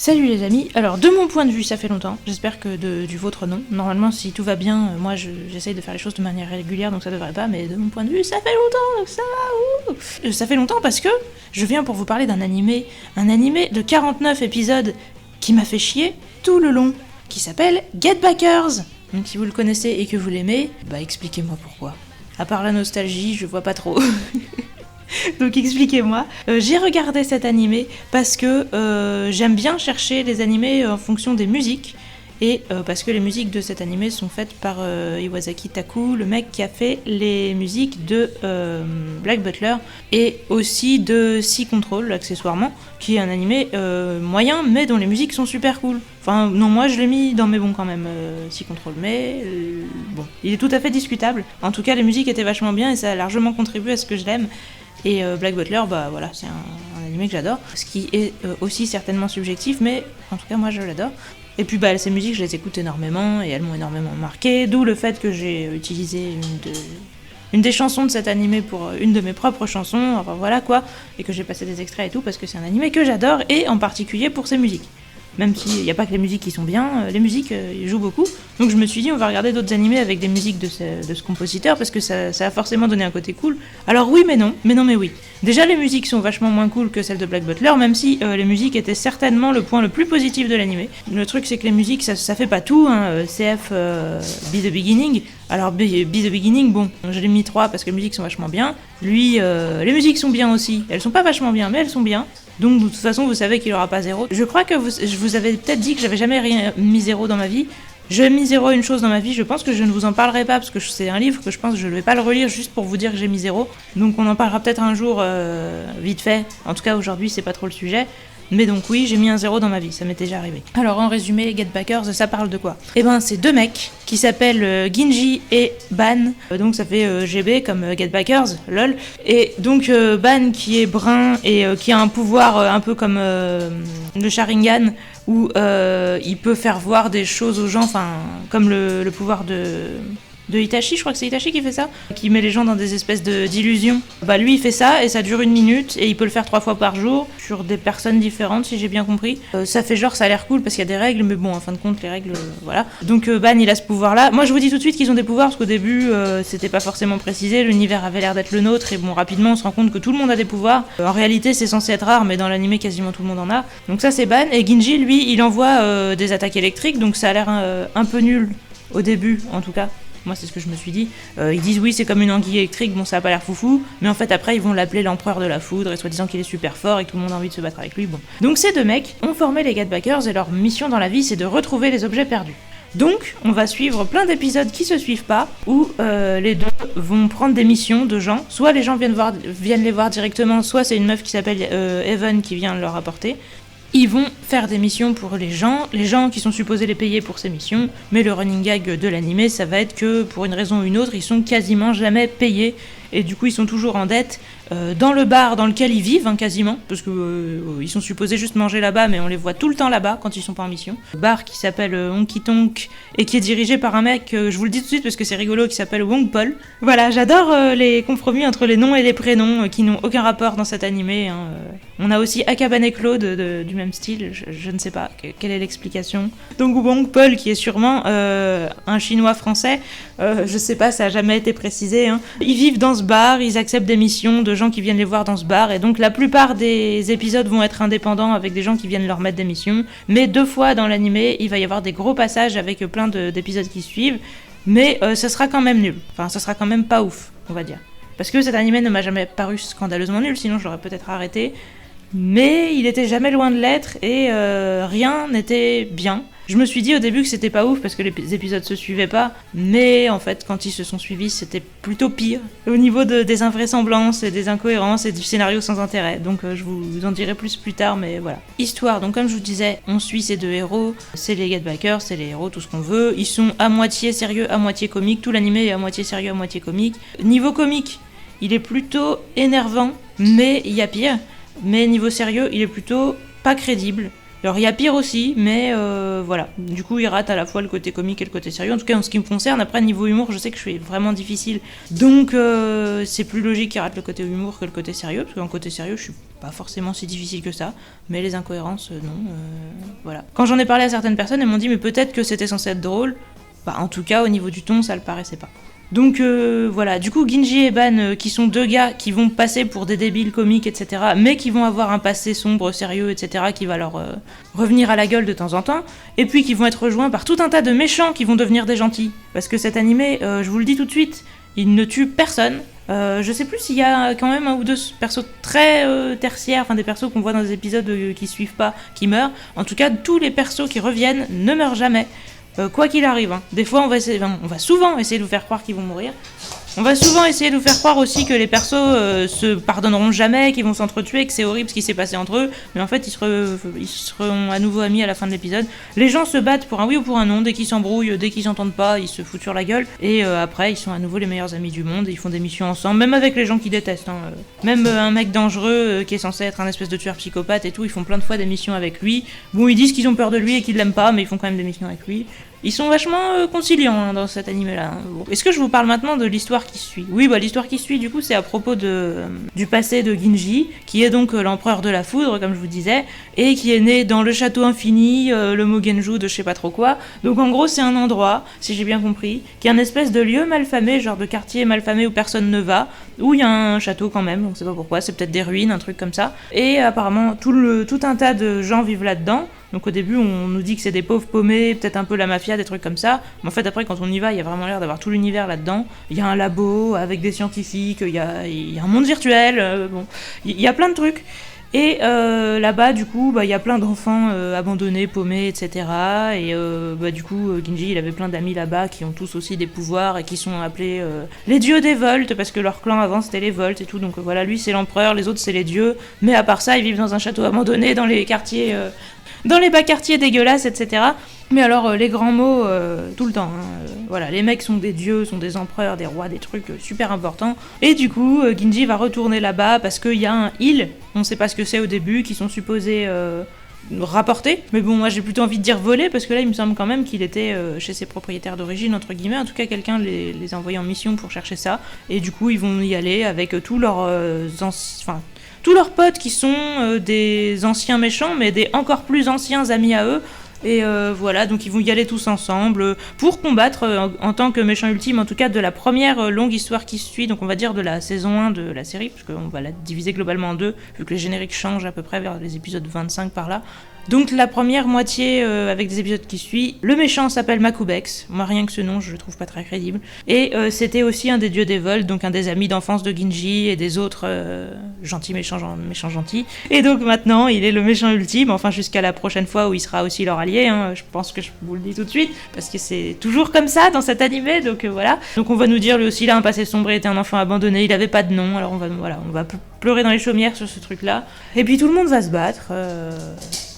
Salut les amis, alors de mon point de vue ça fait longtemps, j'espère que du vôtre non. Normalement si tout va bien, moi j'essaye de faire les choses de manière régulière donc ça devrait pas, mais de mon point de vue ça fait longtemps donc ça va, Ça fait longtemps parce que je viens pour vous parler d'un animé, un animé de 49 épisodes qui m'a fait chier tout le long, qui s'appelle Get Backers. Donc si vous le connaissez et que vous l'aimez, bah expliquez-moi pourquoi. À part la nostalgie, je vois pas trop. Donc expliquez-moi. J'ai regardé cet animé parce que j'aime bien chercher les animés en fonction des musiques et parce que les musiques de cet animé sont faites par Iwasaki Taku, le mec qui a fait les musiques de Black Butler et aussi de Sea Control accessoirement, qui est un animé moyen mais dont les musiques sont super cool. Enfin non, moi je l'ai mis dans mes bons quand même, Sea Control, mais bon, il est tout à fait discutable. En tout cas les musiques étaient vachement bien et ça a largement contribué à ce que je l'aime. Et Black Butler, bah voilà, c'est un animé que j'adore, ce qui est aussi certainement subjectif, mais en tout cas moi je l'adore. Et puis bah ces musiques je les écoute énormément et elles m'ont énormément marqué, d'où le fait que j'ai utilisé une des chansons de cet animé pour une de mes propres chansons, enfin voilà quoi, et que j'ai passé des extraits et tout parce que c'est un animé que j'adore et en particulier pour ses musiques. Même s'il n'y a pas que les musiques qui sont bien, les musiques ils jouent beaucoup. Donc je me suis dit on va regarder d'autres animés avec des musiques de ce compositeur parce que ça a forcément donné un côté cool. Alors oui mais non mais oui. Déjà les musiques sont vachement moins cool que celles de Black Butler, même si les musiques étaient certainement le point le plus positif de l'animé. Le truc c'est que les musiques ça fait pas tout, hein. CF Be The Beginning. Alors Be The Beginning, bon, je l'ai mis 3 parce que les musiques sont vachement bien. Lui, les musiques sont bien aussi. Elles sont pas vachement bien mais elles sont bien. Donc de toute façon vous savez qu'il aura pas 0. Je crois que je vous avais peut-être dit que j'avais jamais rien mis 0 dans ma vie. Je mis 0 à une chose dans ma vie, je pense que je ne vous en parlerai pas parce que c'est un livre que je pense que je ne vais pas le relire juste pour vous dire que j'ai mis 0. Donc on en parlera peut-être un jour vite fait. En tout cas aujourd'hui c'est pas trop le sujet. Mais donc oui, j'ai mis un 0 dans ma vie, ça m'est déjà arrivé. Alors en résumé, Get Backers, ça parle de quoi ? Eh ben c'est deux mecs qui s'appellent Ginji et Ban, donc ça fait GB comme Get Backers, lol. Et donc Ban qui est brun et qui a un pouvoir un peu comme le Sharingan, où il peut faire voir des choses aux gens, enfin comme le pouvoir de Itachi, je crois que c'est Itachi qui fait ça, qui met les gens dans des espèces d'illusions. Bah lui il fait ça et ça dure 1 minute et il peut le faire 3 fois par jour sur des personnes différentes si j'ai bien compris. Ça fait genre ça a l'air cool parce qu'il y a des règles mais bon en fin de compte les règles voilà. Donc Ban il a ce pouvoir là. Moi je vous dis tout de suite qu'ils ont des pouvoirs parce qu'au début c'était pas forcément précisé, l'univers avait l'air d'être le nôtre et bon rapidement on se rend compte que tout le monde a des pouvoirs. En réalité c'est censé être rare mais dans l'animé quasiment tout le monde en a. Donc ça c'est Ban et Ginji lui il envoie des attaques électriques donc ça a l'air un peu nul au début en tout cas. Moi, c'est ce que je me suis dit. Ils disent oui, c'est comme une anguille électrique, bon, ça a pas l'air foufou, mais en fait, après, ils vont l'appeler l'empereur de la foudre, et soi-disant qu'il est super fort et que tout le monde a envie de se battre avec lui. Bon. Donc, ces deux mecs ont formé les Get Backers et leur mission dans la vie, c'est de retrouver les objets perdus. Donc, on va suivre plein d'épisodes qui se suivent pas, où les deux vont prendre des missions de gens. Soit les gens viennent les voir directement, soit c'est une meuf qui s'appelle Evan qui vient leur apporter. Ils vont faire des missions pour les gens qui sont supposés les payer pour ces missions, mais le running gag de l'animé, ça va être que pour une raison ou une autre, ils sont quasiment jamais payés, et du coup ils sont toujours en dette dans le bar dans lequel ils vivent, hein, quasiment, parce que ils sont supposés juste manger là-bas, mais on les voit tout le temps là-bas quand ils sont pas en mission. Le bar qui s'appelle Honky Tonk, et qui est dirigé par un mec, je vous le dis tout de suite parce que c'est rigolo, qui s'appelle Wong Paul. Voilà, j'adore les compromis entre les noms et les prénoms, qui n'ont aucun rapport dans cet animé, hein. On a aussi Akaban et Claude du même style, je ne sais pas quelle est l'explication. Donc Wong Paul qui est sûrement un chinois français, je sais pas, ça a jamais été précisé, hein. Ils vivent dans ce bar, ils acceptent des missions de gens qui viennent les voir dans ce bar, et donc la plupart des épisodes vont être indépendants avec des gens qui viennent leur mettre des missions, mais 2 fois dans l'animé, il va y avoir des gros passages avec plein d'épisodes qui suivent, mais ça sera quand même nul, enfin ça sera quand même pas ouf, on va dire. Parce que cet animé ne m'a jamais paru scandaleusement nul, sinon je l'aurais peut-être arrêté. Mais il était jamais loin de l'être et rien n'était bien. Je me suis dit au début que c'était pas ouf parce que les épisodes se suivaient pas, mais en fait quand ils se sont suivis c'était plutôt pire au niveau des invraisemblances et des incohérences et du scénario sans intérêt, donc je vous en dirai plus tard, mais voilà. Histoire, donc comme je vous disais, on suit ces deux héros, c'est les Get Backers, c'est les héros, tout ce qu'on veut, ils sont à moitié sérieux, à moitié comique, tout l'animé est à moitié sérieux, à moitié comique. Niveau comique, il est plutôt énervant, mais il y a pire. Mais niveau sérieux, il est plutôt pas crédible. Alors il y a pire aussi, mais voilà. Du coup, il rate à la fois le côté comique et le côté sérieux. En tout cas, en ce qui me concerne, après, niveau humour, je sais que je suis vraiment difficile. Donc, c'est plus logique qu'il rate le côté humour que le côté sérieux, parce qu'en côté sérieux, je suis pas forcément si difficile que ça. Mais les incohérences, non. Voilà. Quand j'en ai parlé à certaines personnes, elles m'ont dit, mais peut-être que c'était censé être drôle. Bah, en tout cas, au niveau du ton, ça le paraissait pas. Donc voilà, du coup Ginji et Ban qui sont deux gars qui vont passer pour des débiles comiques, etc., mais qui vont avoir un passé sombre, sérieux, etc., qui va leur revenir à la gueule de temps en temps, et puis qui vont être rejoints par tout un tas de méchants qui vont devenir des gentils. Parce que cet animé, je vous le dis tout de suite, il ne tue personne. Je sais plus s'il y a quand même un ou deux persos très tertiaires, enfin des persos qu'on voit dans des épisodes qui suivent pas, qui meurent. En tout cas, tous les persos qui reviennent ne meurent jamais. Quoi qu'il arrive, hein. Des fois on va souvent essayer de vous faire croire qu'ils vont mourir. On va souvent essayer de vous faire croire aussi que les persos se pardonneront jamais, qu'ils vont s'entretuer, que c'est horrible ce qui s'est passé entre eux, mais en fait ils seront à nouveau amis à la fin de l'épisode. Les gens se battent pour un oui ou pour un non, dès qu'ils s'embrouillent, dès qu'ils s'entendent pas, ils se foutent sur la gueule, et après ils sont à nouveau les meilleurs amis du monde, et ils font des missions ensemble, même avec les gens qu'ils détestent. Hein. Même un mec dangereux qui est censé être un espèce de tueur psychopathe et tout, ils font plein de fois des missions avec lui. Bon, ils disent qu'ils ont peur de lui et qu'ils l'aiment pas, mais ils font quand même des missions avec lui. Ils sont vachement conciliants hein, dans cet anime-là. Bon. Est-ce que je vous parle maintenant de l'histoire qui suit ? Oui, bah l'histoire qui suit, du coup, c'est à propos du passé de Ginji, qui est donc l'empereur de la foudre, comme je vous disais, et qui est né dans le château infini, le Mogenju de je sais pas trop quoi. Donc en gros, c'est un endroit, si j'ai bien compris, qui est un espèce de lieu malfamé, genre de quartier malfamé où personne ne va, où il y a un château quand même, on sait pas pourquoi, c'est peut-être des ruines, un truc comme ça. Et apparemment, tout un tas de gens vivent là-dedans. Donc au début, on nous dit que c'est des pauvres paumés, peut-être un peu la mafia, des trucs comme ça. Mais en fait, après, quand on y va, il y a vraiment l'air d'avoir tout l'univers là-dedans. Il y a un labo avec des scientifiques, il y a un monde virtuel, bon, il y a plein de trucs. Et là-bas, du coup, il y a plein d'enfants abandonnés, paumés, etc. Et du coup, Ginji, il avait plein d'amis là-bas qui ont tous aussi des pouvoirs et qui sont appelés les dieux des Voltes, parce que leur clan avant c'était les Voltes et tout. Donc voilà, lui c'est l'empereur, les autres c'est les dieux. Mais à part ça, ils vivent dans un château abandonné, dans les quartiers... dans les bas quartiers dégueulasses, etc. Mais alors, les grands mots, tout le temps. Hein, voilà, les mecs sont des dieux, sont des empereurs, des rois, des trucs super importants. Et du coup, Ginji va retourner là-bas parce qu'il y a un île, on sait pas ce que c'est au début, qui sont supposés rapporter. Mais bon, moi j'ai plutôt envie de dire voler, parce que là, il me semble quand même qu'il était chez ses propriétaires d'origine, entre guillemets. En tout cas, quelqu'un les a envoyés en mission pour chercher ça. Et du coup, ils vont y aller avec tous leurs tous leurs potes qui sont des anciens méchants, mais des encore plus anciens amis à eux. Et voilà, donc ils vont y aller tous ensemble pour combattre en tant que méchant ultime, en tout cas de la première longue histoire qui suit, donc on va dire de la saison 1 de la série, parce qu'on va la diviser globalement en deux, vu que les génériques changent à peu près vers les épisodes 25 par là. Donc la première moitié avec des épisodes qui suivent, le méchant s'appelle Makubex, moi rien que ce nom je le trouve pas très crédible, et c'était aussi un des dieux des vols, donc un des amis d'enfance de Ginji et des autres gentils méchants gentils, et donc maintenant il est le méchant ultime, enfin jusqu'à la prochaine fois où il sera aussi leur allié, hein, je pense que je vous le dis tout de suite, parce que c'est toujours comme ça dans cet animé, donc voilà. Donc on va nous dire lui aussi il a un passé sombre, il était un enfant abandonné, il avait pas de nom, alors on va pleurer dans les chaumières sur ce truc là, et puis tout le monde va se battre,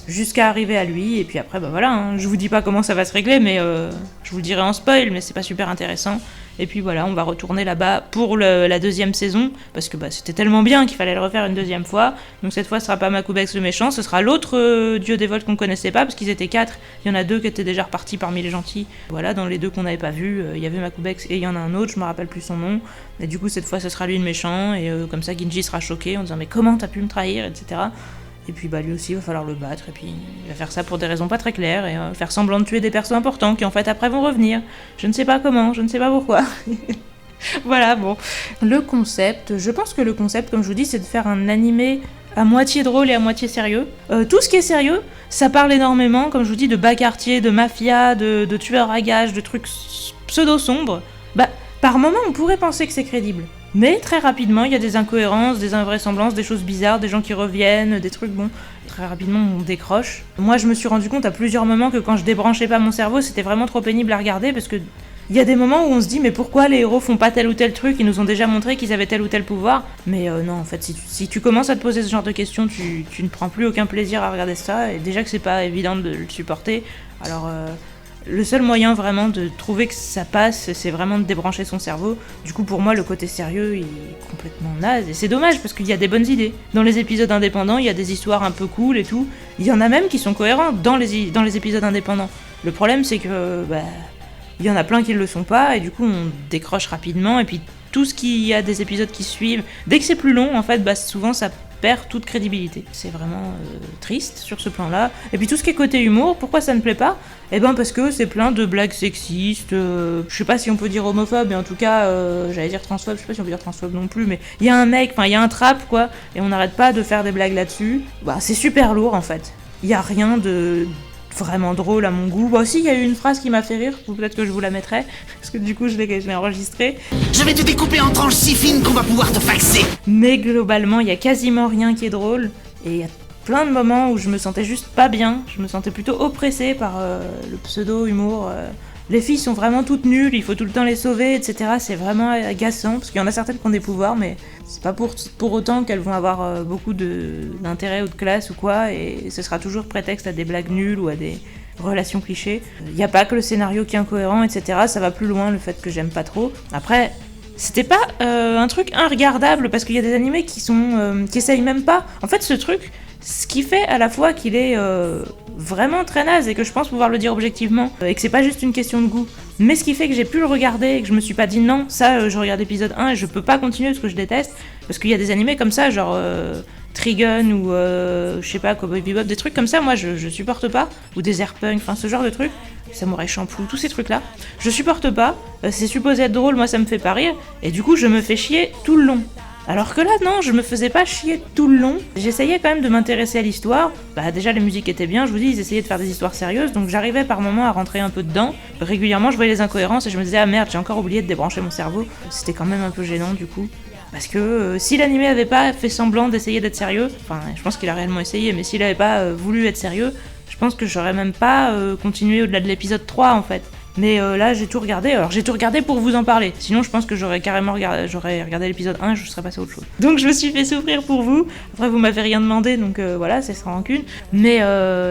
jusqu'à arriver à lui, et puis après voilà, hein, je vous dis pas comment ça va se régler, mais je vous le dirai en spoil, mais c'est pas super intéressant. Et puis voilà, on va retourner là-bas pour la deuxième saison, parce que c'était tellement bien qu'il fallait le refaire une deuxième fois. Donc cette fois ce sera pas Makubex le méchant, ce sera l'autre dieu des vols qu'on connaissait pas, parce qu'ils étaient 4, il y en a 2 qui étaient déjà repartis parmi les gentils. Voilà, dans les 2 qu'on n'avait pas vus, il y avait Makubex et il y en a un autre, je me rappelle plus son nom. Et du coup cette fois ce sera lui le méchant, et comme ça Ginji sera choqué en disant mais comment t'as pu me trahir, etc. Et puis lui aussi, il va falloir le battre, et puis il va faire ça pour des raisons pas très claires, et faire semblant de tuer des persos importants qui en fait après vont revenir. Je ne sais pas comment, je ne sais pas pourquoi. Voilà, bon. Le concept, je pense que le concept, comme je vous dis, c'est de faire un animé à moitié drôle et à moitié sérieux. Tout ce qui est sérieux, ça parle énormément, comme je vous dis, de bas quartier, de mafia, de tueurs à gages, de trucs pseudo-sombres. Par moment, on pourrait penser que c'est crédible. Mais très rapidement, il y a des incohérences, des invraisemblances, des choses bizarres, des gens qui reviennent, des trucs, bon, très rapidement on décroche. Moi je me suis rendu compte à plusieurs moments que quand je débranchais pas mon cerveau, c'était vraiment trop pénible à regarder, parce que il y a des moments où on se dit mais pourquoi les héros font pas tel ou tel truc, ils nous ont déjà montré qu'ils avaient tel ou tel pouvoir. Mais non, en fait, si tu commences à te poser ce genre de questions, tu ne prends plus aucun plaisir à regarder ça, et déjà que c'est pas évident de le supporter, alors Le seul moyen vraiment de trouver que ça passe, c'est vraiment de débrancher son cerveau. Du coup, pour moi, le côté sérieux, il est complètement naze. Et c'est dommage, parce qu'il y a des bonnes idées. Dans les épisodes indépendants, il y a des histoires un peu cool et tout. Il y en a même qui sont cohérents dans les épisodes indépendants. Le problème, c'est que... il y en a plein qui ne le sont pas, et du coup, on décroche rapidement. Et puis, tout ce qu'il y a des épisodes qui suivent, dès que c'est plus long, en fait, souvent, ça perd toute crédibilité. C'est vraiment triste sur ce plan-là. Et puis tout ce qui est côté humour, pourquoi ça ne plaît pas ? Eh ben parce que c'est plein de blagues sexistes, je sais pas si on peut dire homophobe, mais en tout cas, j'allais dire transphobe, je sais pas si on peut dire transphobe non plus, mais il y a un mec, il y a un trap quoi, et on n'arrête pas de faire des blagues là-dessus. C'est super lourd en fait. Il y a rien de vraiment drôle à mon goût. Aussi, il y a eu une phrase qui m'a fait rire, peut-être que je vous la mettrai, parce que du coup, je l'ai enregistrée. Je vais te découper en tranches si fines qu'on va pouvoir te faxer. Mais globalement, il y a quasiment rien qui est drôle, et il y a plein de moments où je me sentais juste pas bien, je me sentais plutôt oppressée par le pseudo-humour. Les filles sont vraiment toutes nulles, il faut tout le temps les sauver, etc. C'est vraiment agaçant, parce qu'il y en a certaines qui ont des pouvoirs, mais c'est pas pour autant qu'elles vont avoir beaucoup d'intérêt ou de classe ou quoi, et ce sera toujours prétexte à des blagues nulles ou à des relations clichés. Il n'y a pas que le scénario qui est incohérent, etc. Ça va plus loin, le fait que j'aime pas trop. Après, c'était pas un truc inregardable, parce qu'il y a des animés qui essayent même pas. En fait, ce truc, ce qui fait à la fois qu'il est vraiment très naze et que je pense pouvoir le dire objectivement et que c'est pas juste une question de goût, mais ce qui fait que j'ai pu le regarder et que je me suis pas dit non, ça je regarde l'épisode 1 et je peux pas continuer parce que je déteste, parce qu'il y a des animés comme ça, genre Trigun ou je sais pas, Cowboy Bebop, des trucs comme ça, moi je supporte pas, ou des Airpunk, enfin ce genre de trucs, Samurai Champloo, tous ces trucs là, je supporte pas, c'est supposé être drôle, moi ça me fait pas rire, et du coup je me fais chier tout le long. Alors que là, non, je me faisais pas chier tout le long. J'essayais quand même de m'intéresser à l'histoire. Déjà, les musiques étaient bien, je vous dis, ils essayaient de faire des histoires sérieuses, donc j'arrivais par moments à rentrer un peu dedans. Régulièrement, je voyais les incohérences et je me disais, ah merde, j'ai encore oublié de débrancher mon cerveau. C'était quand même un peu gênant, du coup. Parce que si l'animé avait pas fait semblant d'essayer d'être sérieux, je pense qu'il a réellement essayé, mais s'il avait pas voulu être sérieux, je pense que j'aurais même pas continué au-delà de l'épisode 3, en fait. Mais là, j'ai tout regardé. Alors, j'ai tout regardé pour vous en parler. Sinon, je pense que j'aurais regardé l'épisode 1 et je serais passé à autre chose. Donc, je me suis fait souffrir pour vous. Après, vous m'avez rien demandé, donc voilà, c'est sans rancune. Mais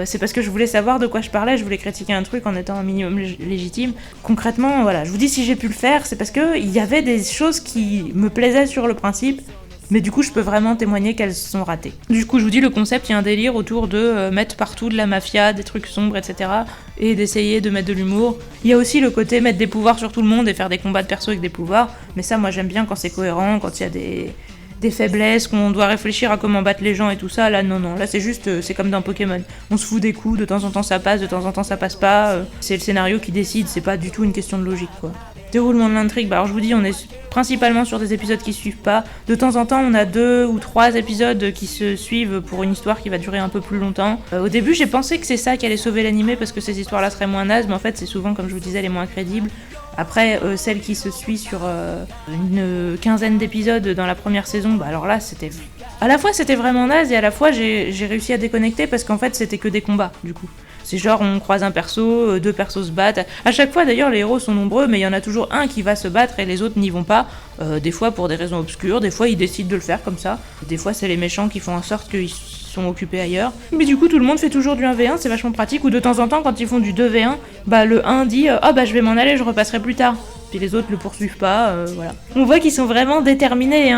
c'est parce que je voulais savoir de quoi je parlais. Je voulais critiquer un truc en étant un minimum légitime. Concrètement, voilà, je vous dis si j'ai pu le faire, c'est parce que il y avait des choses qui me plaisaient sur le principe. Mais du coup, je peux vraiment témoigner qu'elles sont ratées. Du coup, je vous dis, le concept, il y a un délire autour de mettre partout de la mafia, des trucs sombres, etc. Et d'essayer de mettre de l'humour. Il y a aussi le côté mettre des pouvoirs sur tout le monde et faire des combats de perso avec des pouvoirs. Mais ça, moi, j'aime bien quand c'est cohérent, quand il y a des faiblesses, qu'on doit réfléchir à comment battre les gens et tout ça. Là, non. Là, c'est juste, c'est comme dans Pokémon. On se fout des coups, de temps en temps ça passe, de temps en temps ça passe pas. C'est le scénario qui décide, c'est pas du tout une question de logique, quoi. Déroulement de l'intrigue, alors je vous dis, on est principalement sur des épisodes qui suivent pas. De temps en temps, on a 2 ou 3 épisodes qui se suivent pour une histoire qui va durer un peu plus longtemps. Au début, j'ai pensé que c'est ça qui allait sauver l'animé parce que ces histoires-là seraient moins nazes, mais en fait, c'est souvent, comme je vous disais, les moins crédibles. Après, celle qui se suit sur une quinzaine d'épisodes dans la première saison, alors là, c'était... À la fois, c'était vraiment naze et à la fois, j'ai réussi à déconnecter parce qu'en fait, c'était que des combats, du coup. C'est genre, on croise un perso, 2 persos se battent. À chaque fois, d'ailleurs, les héros sont nombreux, mais il y en a toujours un qui va se battre et les autres n'y vont pas. Des fois pour des raisons obscures, des fois ils décident de le faire comme ça. Des fois, c'est les méchants qui font en sorte qu'ils sont occupés ailleurs. Mais du coup, tout le monde fait toujours du 1v1, c'est vachement pratique. Ou de temps en temps, quand ils font du 2v1, le 1 dit « Ah je vais m'en aller, je repasserai plus tard ». Puis les autres le poursuivent pas, voilà. On voit qu'ils sont vraiment déterminés,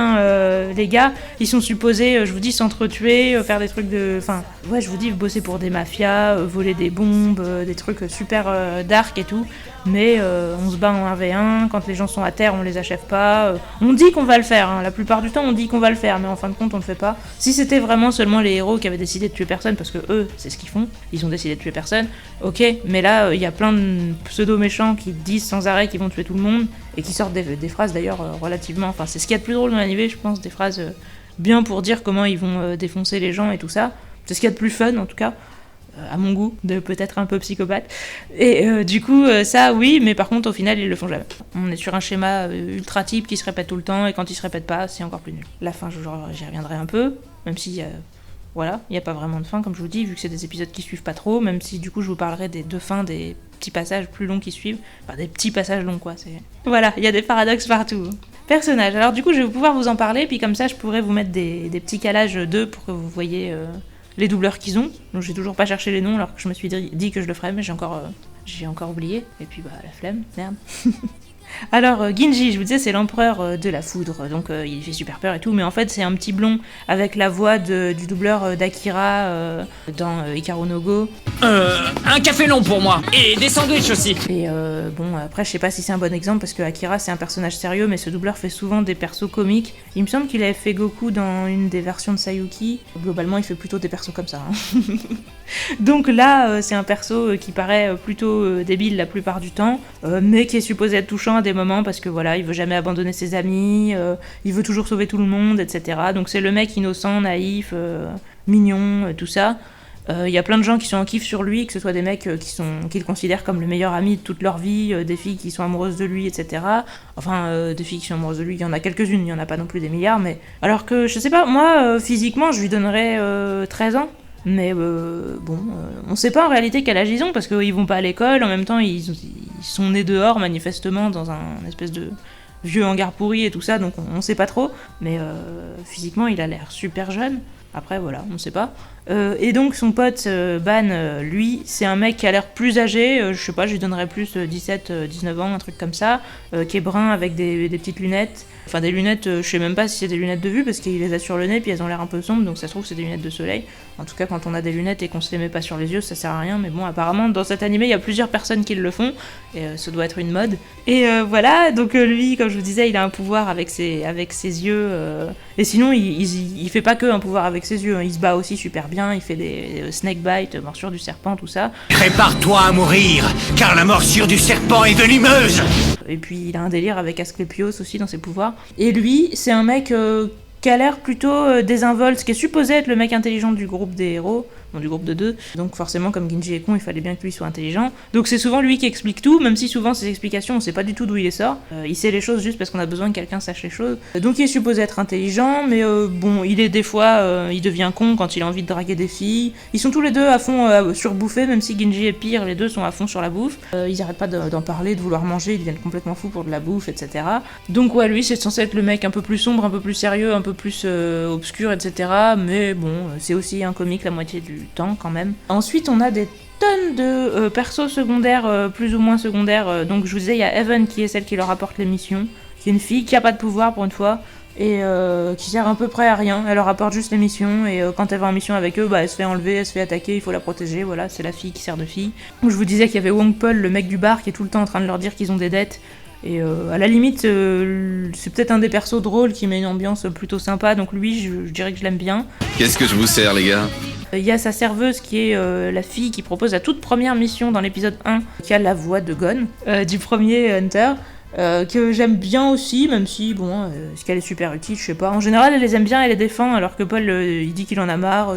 les gars. Ils sont supposés, je vous dis, s'entretuer, faire des trucs de... je vous dis, bosser pour des mafias, voler des bombes, des trucs super dark et tout. Mais on se bat en 1v1, quand les gens sont à terre, on les achève pas. On dit qu'on va le faire, la plupart du temps on dit qu'on va le faire, mais en fin de compte on le fait pas. Si c'était vraiment seulement les héros qui avaient décidé de tuer personne, parce que eux, c'est ce qu'ils font, ils ont décidé de tuer personne, ok, mais là, il y a plein de pseudo-méchants qui disent sans arrêt qu'ils vont tuer tout le monde, et qui sortent des phrases d'ailleurs relativement... c'est ce qu'il y a de plus drôle dans l'animé, je pense, des phrases bien pour dire comment ils vont défoncer les gens et tout ça. C'est ce qu'il y a de plus fun, en tout cas. À mon goût, de peut-être un peu psychopathe. Et du coup, ça, oui, mais par contre, au final, ils le font jamais. On est sur un schéma ultra type qui se répète tout le temps, et quand il se répète pas, c'est encore plus nul. La fin, j'y reviendrai un peu, même si, il n'y a pas vraiment de fin, comme je vous dis, vu que c'est des épisodes qui suivent pas trop, même si, du coup, je vous parlerai des 2 fins, des petits passages plus longs qui suivent. Des petits passages longs, quoi. Voilà, il y a des paradoxes partout. Personnages. Alors, du coup, je vais pouvoir vous en parler, puis comme ça, je pourrais vous mettre des petits calages d'eux pour que vous voyez... les doubleurs qu'ils ont. Donc j'ai toujours pas cherché les noms alors que je me suis dit que je le ferais, mais j'ai encore J'ai encore oublié, et puis la flemme, merde. Alors, Ginji, je vous disais, c'est l'empereur de la foudre, donc il fait super peur et tout, mais en fait, c'est un petit blond avec la voix du doubleur d'Akira dans Hikaru no Go. Un café long pour moi, et des sandwichs aussi. Et après, je sais pas si c'est un bon exemple, parce que Akira, c'est un personnage sérieux, mais ce doubleur fait souvent des persos comiques. Il me semble qu'il avait fait Goku dans une des versions de Sayuki. Globalement, il fait plutôt des persos comme ça. Hein. Donc là, c'est un perso qui paraît plutôt débile la plupart du temps, mais qui est supposé être touchant à des moments parce que voilà, il veut jamais abandonner ses amis, il veut toujours sauver tout le monde, etc. Donc c'est le mec innocent, naïf, mignon, tout ça. Il y a plein de gens qui sont en kiff sur lui, que ce soit des mecs qui le considèrent comme le meilleur ami de toute leur vie, des filles qui sont amoureuses de lui, etc. Enfin, des filles qui sont amoureuses de lui, il y en a quelques-unes, il y en a pas non plus des milliards, mais... Alors que, je sais pas, moi, physiquement, je lui donnerais 13 ans. Mais on sait pas en réalité quel âge ils ont, parce qu'ils vont pas à l'école, en même temps ils sont nés dehors manifestement dans un espèce de vieux hangar pourri et tout ça, donc on sait pas trop, mais physiquement il a l'air super jeune, après voilà, on sait pas. Et donc son pote Ban, lui, c'est un mec qui a l'air plus âgé, je sais pas, je lui donnerais plus 17-19 ans, un truc comme ça, qui est brun avec des petites lunettes. Enfin des lunettes, je sais même pas si c'est des lunettes de vue parce qu'il les a sur le nez puis elles ont l'air un peu sombres, donc ça se trouve c'est des lunettes de soleil. En tout cas quand on a des lunettes et qu'on se les met pas sur les yeux ça sert à rien, mais bon apparemment dans cet animé il y a plusieurs personnes qui le font et ça doit être une mode. Et voilà, donc lui comme je vous disais il a un pouvoir avec ses yeux et sinon il fait pas que un pouvoir avec ses yeux, hein. Il se bat aussi super bien, il fait des snake bites, morsures du serpent, tout ça. Prépare-toi à mourir, car la morsure du serpent est venimeuse. Et puis il a un délire avec Asclepios aussi dans ses pouvoirs. Et lui, c'est un mec qui a l'air plutôt désinvolte, qui est supposé être le mec intelligent du groupe des héros, bon, du groupe de 2. Donc forcément, comme Ginji est con, il fallait bien que lui soit intelligent. Donc c'est souvent lui qui explique tout, même si souvent ses explications, on sait pas du tout d'où il les sort. Il sait les choses juste parce qu'on a besoin que quelqu'un sache les choses. Donc il est supposé être intelligent, mais bon, il est des fois, il devient con quand il a envie de draguer des filles. Ils sont tous les deux à fond sur bouffer, même si Ginji est pire, les deux sont à fond sur la bouffe. Ils arrêtent pas d'en parler, de vouloir manger, ils deviennent complètement fous pour de la bouffe, etc. Donc ouais, lui c'est censé être le mec un peu plus sombre, un peu plus sérieux, un peu plus obscur, etc. Mais bon, c'est aussi un comique la moitié du temps quand même. Ensuite, on a des tonnes de persos secondaires, plus ou moins secondaires. Donc je vous disais, il y a Evan qui est celle qui leur apporte les missions, qui est une fille qui a pas de pouvoir pour une fois, et qui sert à peu près à rien. Elle leur apporte juste les missions, et quand elle va en mission avec eux, elle se fait enlever, elle se fait attaquer, il faut la protéger, voilà, c'est la fille qui sert de fille. Donc, je vous disais qu'il y avait Wong Paul, le mec du bar, qui est tout le temps en train de leur dire qu'ils ont des dettes. Et à la limite, c'est peut-être un des persos drôles qui met une ambiance plutôt sympa, donc lui, je dirais que je l'aime bien. Qu'est-ce que je vous sers, les gars ? Il y a sa serveuse qui est la fille qui propose la toute première mission dans l'épisode 1, qui a la voix de Gon, du premier Hunter, que j'aime bien aussi, même si, bon, est-ce qu'elle est super utile, je sais pas. En général, elle les aime bien, elle les défend, alors que Paul, il dit qu'il en a marre,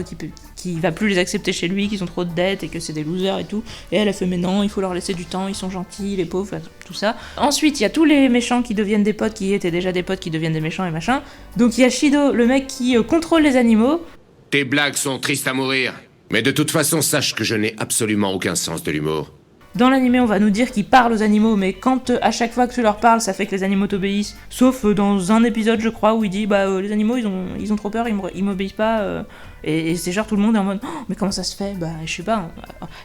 qu'il va plus les accepter chez lui, qu'ils ont trop de dettes et que c'est des losers et tout. Et elle a fait, mais non, il faut leur laisser du temps, ils sont gentils, les pauvres, tout ça. Ensuite, il y a tous les méchants qui deviennent des potes, qui étaient déjà des potes, qui deviennent des méchants et machin. Donc il y a Shido, le mec qui contrôle les animaux. Tes blagues sont tristes à mourir. Mais de toute façon, sache que je n'ai absolument aucun sens de l'humour. Dans l'animé, on va nous dire qu'il parle aux animaux, mais quand à chaque fois que tu leur parles, ça fait que les animaux t'obéissent. Sauf dans un épisode, je crois, où il dit les animaux, ils ont trop peur, ils m'obéissent pas. Et c'est genre tout le monde est en mode mais comment ça se fait ? Je sais pas.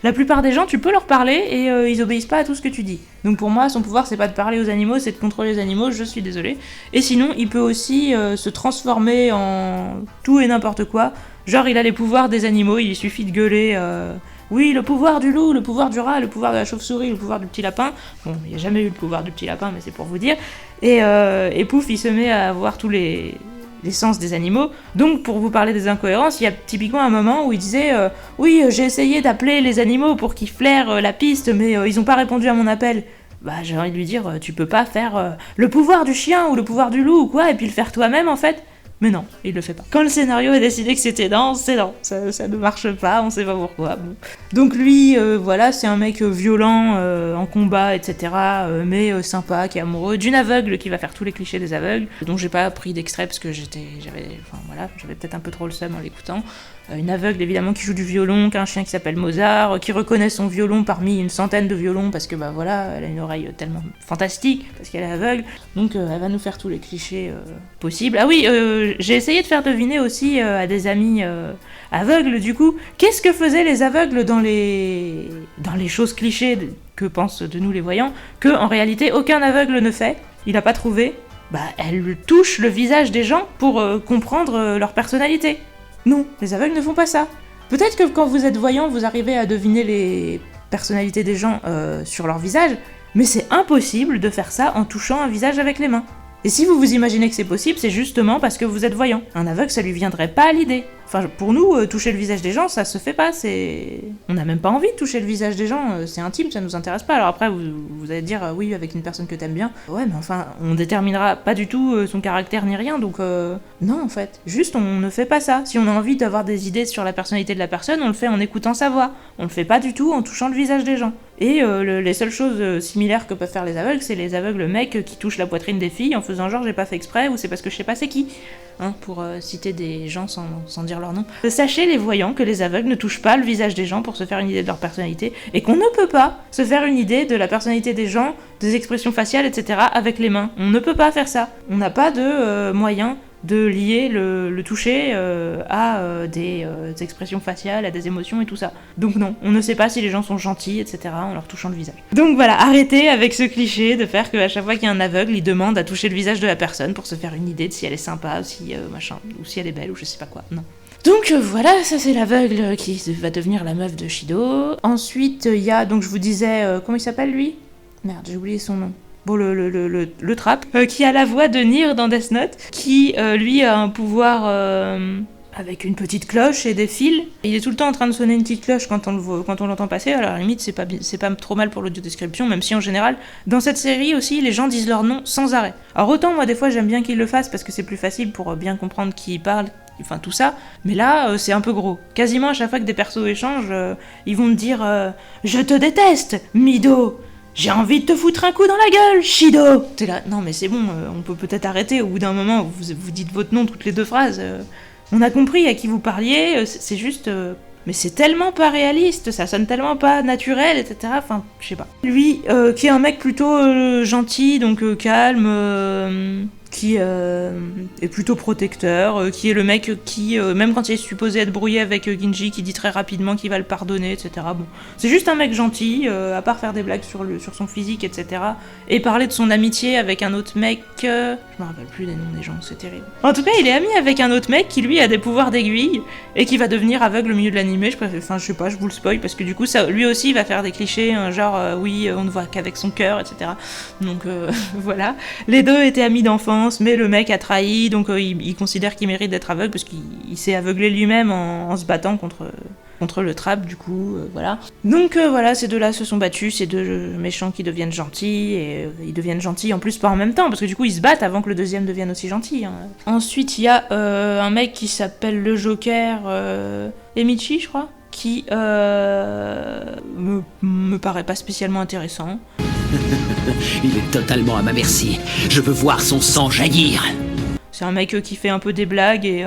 La plupart des gens, tu peux leur parler et ils obéissent pas à tout ce que tu dis. Donc pour moi, son pouvoir, c'est pas de parler aux animaux, c'est de contrôler les animaux, je suis désolée. Et sinon, il peut aussi se transformer en tout et n'importe quoi. Genre, il a les pouvoirs des animaux, il suffit de gueuler... Oui, le pouvoir du loup, le pouvoir du rat, le pouvoir de la chauve-souris, le pouvoir du petit lapin. Bon, il n'y a jamais eu le pouvoir du petit lapin, mais c'est pour vous dire. Et pouf, il se met à avoir tous les sens des animaux. Donc, pour vous parler des incohérences, il y a typiquement un moment où il disait oui, j'ai essayé d'appeler les animaux pour qu'ils flairent la piste, mais ils n'ont pas répondu à mon appel. J'ai envie de lui dire, tu peux pas faire le pouvoir du chien ou le pouvoir du loup ou quoi, et puis le faire toi-même en fait. Mais non, il le fait pas. Quand le scénario a décidé que c'était non, c'est non. Ça ne marche pas, on sait pas pourquoi. Bon. Donc lui, voilà, c'est un mec violent en combat, etc. Mais sympa, qui est amoureux d'une aveugle qui va faire tous les clichés des aveugles, dont j'ai pas pris d'extrait parce que j'avais peut-être un peu trop le seum en l'écoutant. Une aveugle évidemment qui joue du violon, qui a un chien qui s'appelle Mozart, qui reconnaît son violon parmi une centaine de violons parce que voilà, elle a une oreille tellement fantastique parce qu'elle est aveugle. Donc elle va nous faire tous les clichés possibles. Ah oui, j'ai essayé de faire deviner aussi à des amis aveugles du coup, qu'est-ce que faisaient les aveugles dans dans les choses clichés que pensent de nous les voyants, que en réalité aucun aveugle ne fait, il a pas trouvé, elle touche le visage des gens pour comprendre leur personnalité. Non, les aveugles ne font pas ça. Peut-être que quand vous êtes voyant, vous arrivez à deviner les personnalités des gens sur leur visage, mais c'est impossible de faire ça en touchant un visage avec les mains. Et si vous vous imaginez que c'est possible, c'est justement parce que vous êtes voyant. Un aveugle, ça lui viendrait pas à l'idée. Enfin, pour nous, toucher le visage des gens, ça se fait pas, On n'a même pas envie de toucher le visage des gens, c'est intime, ça nous intéresse pas. Alors après, vous allez dire, oui, avec une personne que t'aimes bien. Ouais, mais enfin, on déterminera pas du tout son caractère ni rien, donc non, en fait. Juste, on ne fait pas ça. Si on a envie d'avoir des idées sur la personnalité de la personne, on le fait en écoutant sa voix. On le fait pas du tout en touchant le visage des gens. Et les seules choses similaires que peuvent faire les aveugles, c'est les aveugles mecs qui touchent la poitrine des filles en faisant genre j'ai pas fait exprès ou c'est parce que je sais pas c'est qui. Hein, pour citer des gens sans dire leur nom. Sachez les voyants que les aveugles ne touchent pas le visage des gens pour se faire une idée de leur personnalité et qu'on ne peut pas se faire une idée de la personnalité des gens, des expressions faciales, etc. avec les mains. On ne peut pas faire ça. On n'a pas de moyen de lier le toucher à des expressions faciales, à des émotions et tout ça. Donc non, on ne sait pas si les gens sont gentils, etc. en leur touchant le visage. Donc voilà, arrêtez avec ce cliché de faire qu'à chaque fois qu'il y a un aveugle, il demande à toucher le visage de la personne pour se faire une idée de si elle est sympa, si machin, ou si elle est belle, ou je sais pas quoi. Non. Donc voilà, ça c'est l'aveugle qui va devenir la meuf de Shido. Ensuite, il y a, donc je vous disais, comment il s'appelle lui ? Merde, j'ai oublié son nom. Bon, le trap, qui a la voix de Nier dans Death Note, qui, lui, a un pouvoir avec une petite cloche et des fils. Il est tout le temps en train de sonner une petite cloche quand on l'entend passer, alors à la limite, c'est pas trop mal pour l'audio-description, même si en général, dans cette série aussi, les gens disent leur nom sans arrêt. Alors autant, moi, des fois, j'aime bien qu'ils le fassent, parce que c'est plus facile pour bien comprendre qui parle, enfin tout ça, mais là, c'est un peu gros. Quasiment à chaque fois que des persos échangent, ils vont me dire « Je te déteste, Mido !» J'ai envie de te foutre un coup dans la gueule, Shido. T'es là, non mais c'est bon, on peut peut-être arrêter, au bout d'un moment, vous dites votre nom toutes les deux phrases. On a compris à qui vous parliez, c'est juste... mais c'est tellement pas réaliste, ça sonne tellement pas naturel, etc. Enfin, je sais pas. Lui, qui est un mec plutôt gentil, donc calme... qui est plutôt protecteur, qui est le mec qui, même quand il est supposé être brouillé avec Ginji, qui dit très rapidement qu'il va le pardonner, etc. Bon, c'est juste un mec gentil, à part faire des blagues sur son physique, etc. Et parler de son amitié avec un autre mec... je me rappelle plus des noms des gens, c'est terrible. En tout cas, il est ami avec un autre mec qui, lui, a des pouvoirs d'aiguille, et qui va devenir aveugle au milieu de l'animé, je sais pas, je vous le spoil, parce que du coup, ça, lui aussi, il va faire des clichés, genre, oui, on ne voit qu'avec son cœur, etc. Donc, voilà. Les deux étaient amis d'enfance, mais le mec a trahi, donc il considère qu'il mérite d'être aveugle parce qu'il s'est aveuglé lui-même en se battant contre le trap, du coup, voilà. Donc voilà, ces deux-là se sont battus, ces deux méchants qui deviennent gentils, et ils deviennent gentils en plus pas en même temps, parce que du coup ils se battent avant que le deuxième devienne aussi gentil. Hein. Ensuite, il y a un mec qui s'appelle le Joker, Emichi, je crois, qui me paraît pas spécialement intéressant. Il est totalement à ma merci. Je veux voir son sang jaillir. C'est un mec qui fait un peu des blagues et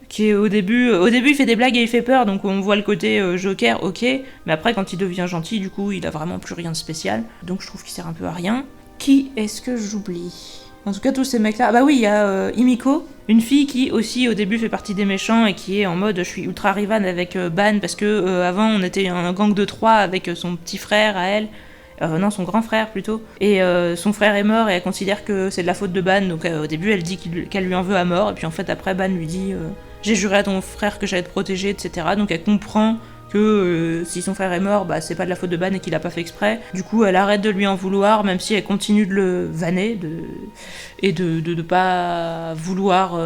qui est au début il fait des blagues et il fait peur, donc on voit le côté Joker, ok, mais après quand il devient gentil, du coup il a vraiment plus rien de spécial, donc je trouve qu'il sert un peu à rien. Qui est-ce que j'oublie ? En tout cas tous ces mecs là, bah oui, il y a Himiko, une fille qui aussi au début fait partie des méchants et qui est en mode je suis ultra rival avec Ban parce que avant on était un gang de 3 avec son petit frère à elle. Non, son grand frère plutôt. Et son frère est mort et elle considère que c'est de la faute de Ban. Donc au début, elle dit qu'elle lui en veut à mort. Et puis en fait, après, Ban lui dit j'ai juré à ton frère que j'allais te protéger, etc. Donc elle comprend que si son frère est mort, bah c'est pas de la faute de Ban et qu'il a pas fait exprès. Du coup, elle arrête de lui en vouloir, même si elle continue de le vanner et de pas vouloir,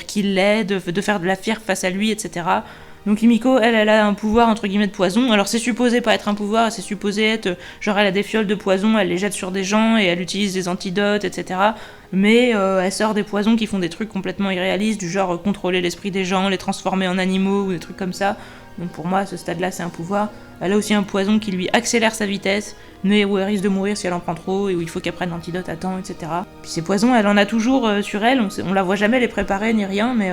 qu'il l'aide, de faire de la fière face à lui, etc. Donc Himiko, elle a un pouvoir entre guillemets de poison. Alors c'est supposé pas être un pouvoir, c'est supposé être genre elle a des fioles de poison, elle les jette sur des gens et elle utilise des antidotes, etc. Mais elle sort des poisons qui font des trucs complètement irréalistes, du genre contrôler l'esprit des gens, les transformer en animaux ou des trucs comme ça. Donc pour moi, à ce stade-là, c'est un pouvoir. Elle a aussi un poison qui lui accélère sa vitesse, mais où elle risque de mourir si elle en prend trop, et où il faut qu'elle prenne l'antidote à temps, etc. Puis ces poisons, elle en a toujours sur elle, on la voit jamais les préparer ni rien, mais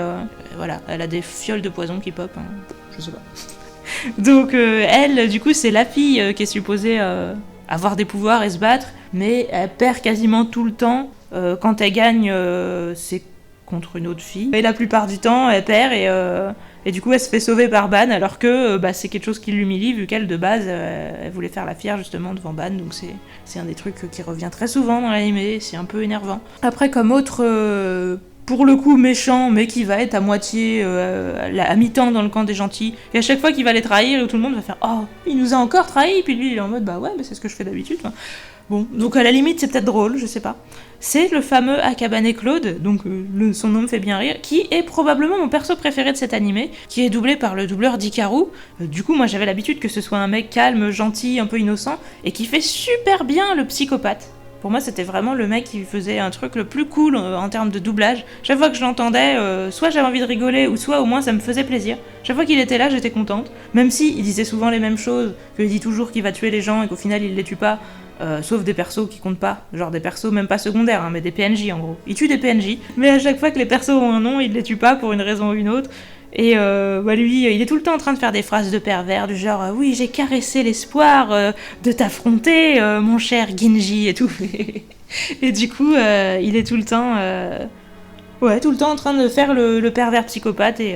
voilà, elle a des fioles de poison qui pop, hein, je sais pas. Donc elle, du coup, c'est la fille qui est supposée avoir des pouvoirs et se battre, mais elle perd quasiment tout le temps. Quand elle gagne, c'est contre une autre fille. Et la plupart du temps, elle perd Et du coup, elle se fait sauver par Ban, alors que c'est quelque chose qui l'humilie, vu qu'elle, de base, elle voulait faire la fière, justement, devant Ban. Donc c'est un des trucs qui revient très souvent dans l'anime, c'est un peu énervant. Après, comme autre... pour le coup méchant, mais qui va être à moitié, à mi-temps dans le camp des gentils. Et à chaque fois qu'il va les trahir, tout le monde va faire « Oh, il nous a encore trahis !» Puis lui, il est en mode « Bah ouais, mais c'est ce que je fais d'habitude. » Bon, donc à la limite, c'est peut-être drôle, je sais pas. C'est le fameux Akabane Claude, donc son nom me fait bien rire, qui est probablement mon perso préféré de cet animé, qui est doublé par le doubleur d'Hikaru. Du coup, moi j'avais l'habitude que ce soit un mec calme, gentil, un peu innocent, et qui fait super bien le psychopathe. Pour moi, c'était vraiment le mec qui faisait un truc le plus cool en termes de doublage. Chaque fois que je l'entendais, soit j'avais envie de rigoler, ou soit au moins ça me faisait plaisir. Chaque fois qu'il était là, j'étais contente. Même si il disait souvent les mêmes choses, qu'il dit toujours qu'il va tuer les gens et qu'au final il les tue pas, sauf des persos qui comptent pas. Genre des persos même pas secondaires, hein, mais des PNJ en gros. Il tue des PNJ, mais à chaque fois que les persos ont un nom, il les tue pas pour une raison ou une autre. Et lui, il est tout le temps en train de faire des phrases de pervers, du genre oui, j'ai caressé l'espoir de t'affronter, mon cher Ginji, et tout. Et du coup, il est tout le temps en train de faire le pervers psychopathe, et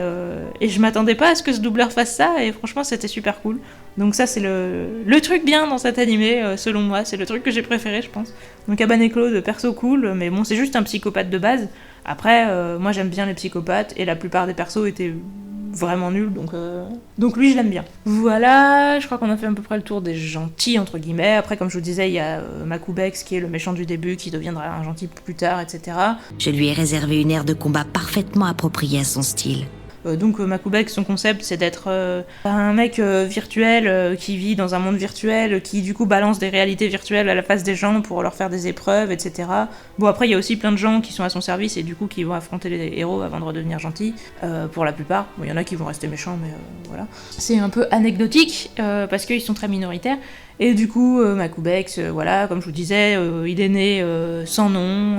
je m'attendais pas à ce que ce doubleur fasse ça, et franchement, c'était super cool. Donc ça, c'est le truc bien dans cet animé, selon moi, c'est le truc que j'ai préféré, je pense. Donc Akabane Claude, perso cool, mais bon, c'est juste un psychopathe de base. Après, moi j'aime bien les psychopathes, et la plupart des persos étaient vraiment nuls, donc lui je l'aime bien. Voilà, je crois qu'on a fait à peu près le tour des gentils, entre guillemets. Après, comme je vous disais, il y a Makubex qui est le méchant du début, qui deviendra un gentil plus tard, etc. Je lui ai réservé une aire de combat parfaitement appropriée à son style. Donc Makubex, son concept, c'est d'être un mec virtuel qui vit dans un monde virtuel, qui du coup balance des réalités virtuelles à la face des gens pour leur faire des épreuves, etc. Bon, après, il y a aussi plein de gens qui sont à son service et du coup qui vont affronter les héros avant de redevenir gentils, pour la plupart. Bon, il y en a qui vont rester méchants, mais voilà. C'est un peu anecdotique, parce qu'ils sont très minoritaires. Et du coup, Makubex, voilà, comme je vous disais, il est né sans nom,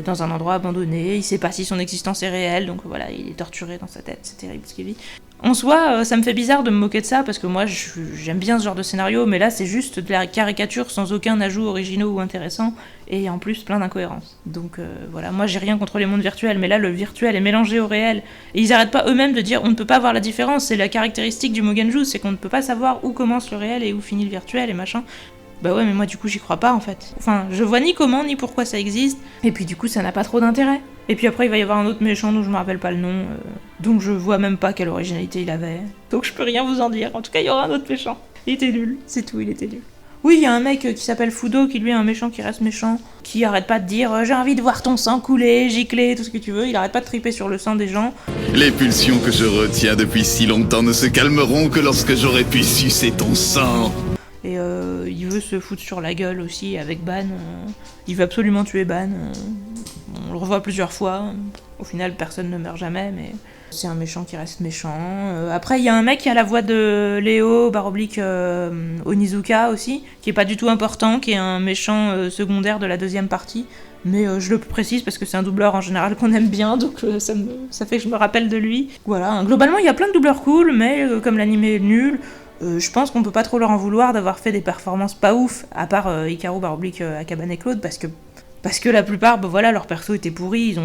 dans un endroit abandonné, il sait pas si son existence est réelle, donc voilà, il est torturé dans sa tête, c'est terrible ce qu'il vit. En soi, ça me fait bizarre de me moquer de ça, parce que moi, j'aime bien ce genre de scénario, mais là, c'est juste de la caricature sans aucun ajout originaux ou intéressant, et en plus, plein d'incohérences. Donc voilà, moi, j'ai rien contre les mondes virtuels, mais là, le virtuel est mélangé au réel, et ils arrêtent pas eux-mêmes de dire on ne peut pas voir la différence, c'est la caractéristique du Mugenjou, c'est qu'on ne peut pas savoir où commence le réel et où finit le virtuel, et machin. Bah ouais, mais moi du coup j'y crois pas en fait. Enfin, je vois ni comment ni pourquoi ça existe, et puis du coup ça n'a pas trop d'intérêt. Et puis après il va y avoir un autre méchant dont je me rappelle pas le nom, donc je vois même pas quelle originalité il avait. Donc je peux rien vous en dire, en tout cas il y aura un autre méchant. Il était nul, c'est tout, il était nul. Oui, il y a un mec qui s'appelle Fudo, qui lui est un méchant qui reste méchant, qui arrête pas de dire j'ai envie de voir ton sang couler, gicler, tout ce que tu veux, il arrête pas de triper sur le sang des gens. Les pulsions que je retiens depuis si longtemps ne se calmeront que lorsque j'aurai pu sucer ton sang. Et il veut se foutre sur la gueule aussi avec Ban. Il veut absolument tuer Ban. On le revoit plusieurs fois. Au final, personne ne meurt jamais, mais c'est un méchant qui reste méchant. Après, il y a un mec qui a la voix de Léo, / Onizuka aussi, qui est pas du tout important, qui est un méchant secondaire de la deuxième partie. Mais je le précise parce que c'est un doubleur en général qu'on aime bien, donc ça fait que je me rappelle de lui. Voilà, globalement, il y a plein de doubleurs cool, mais comme l'animé est nul... je pense qu'on peut pas trop leur en vouloir d'avoir fait des performances pas ouf, à part Hikaru / Akabane Claude, parce que la plupart, voilà, leurs persos étaient pourris,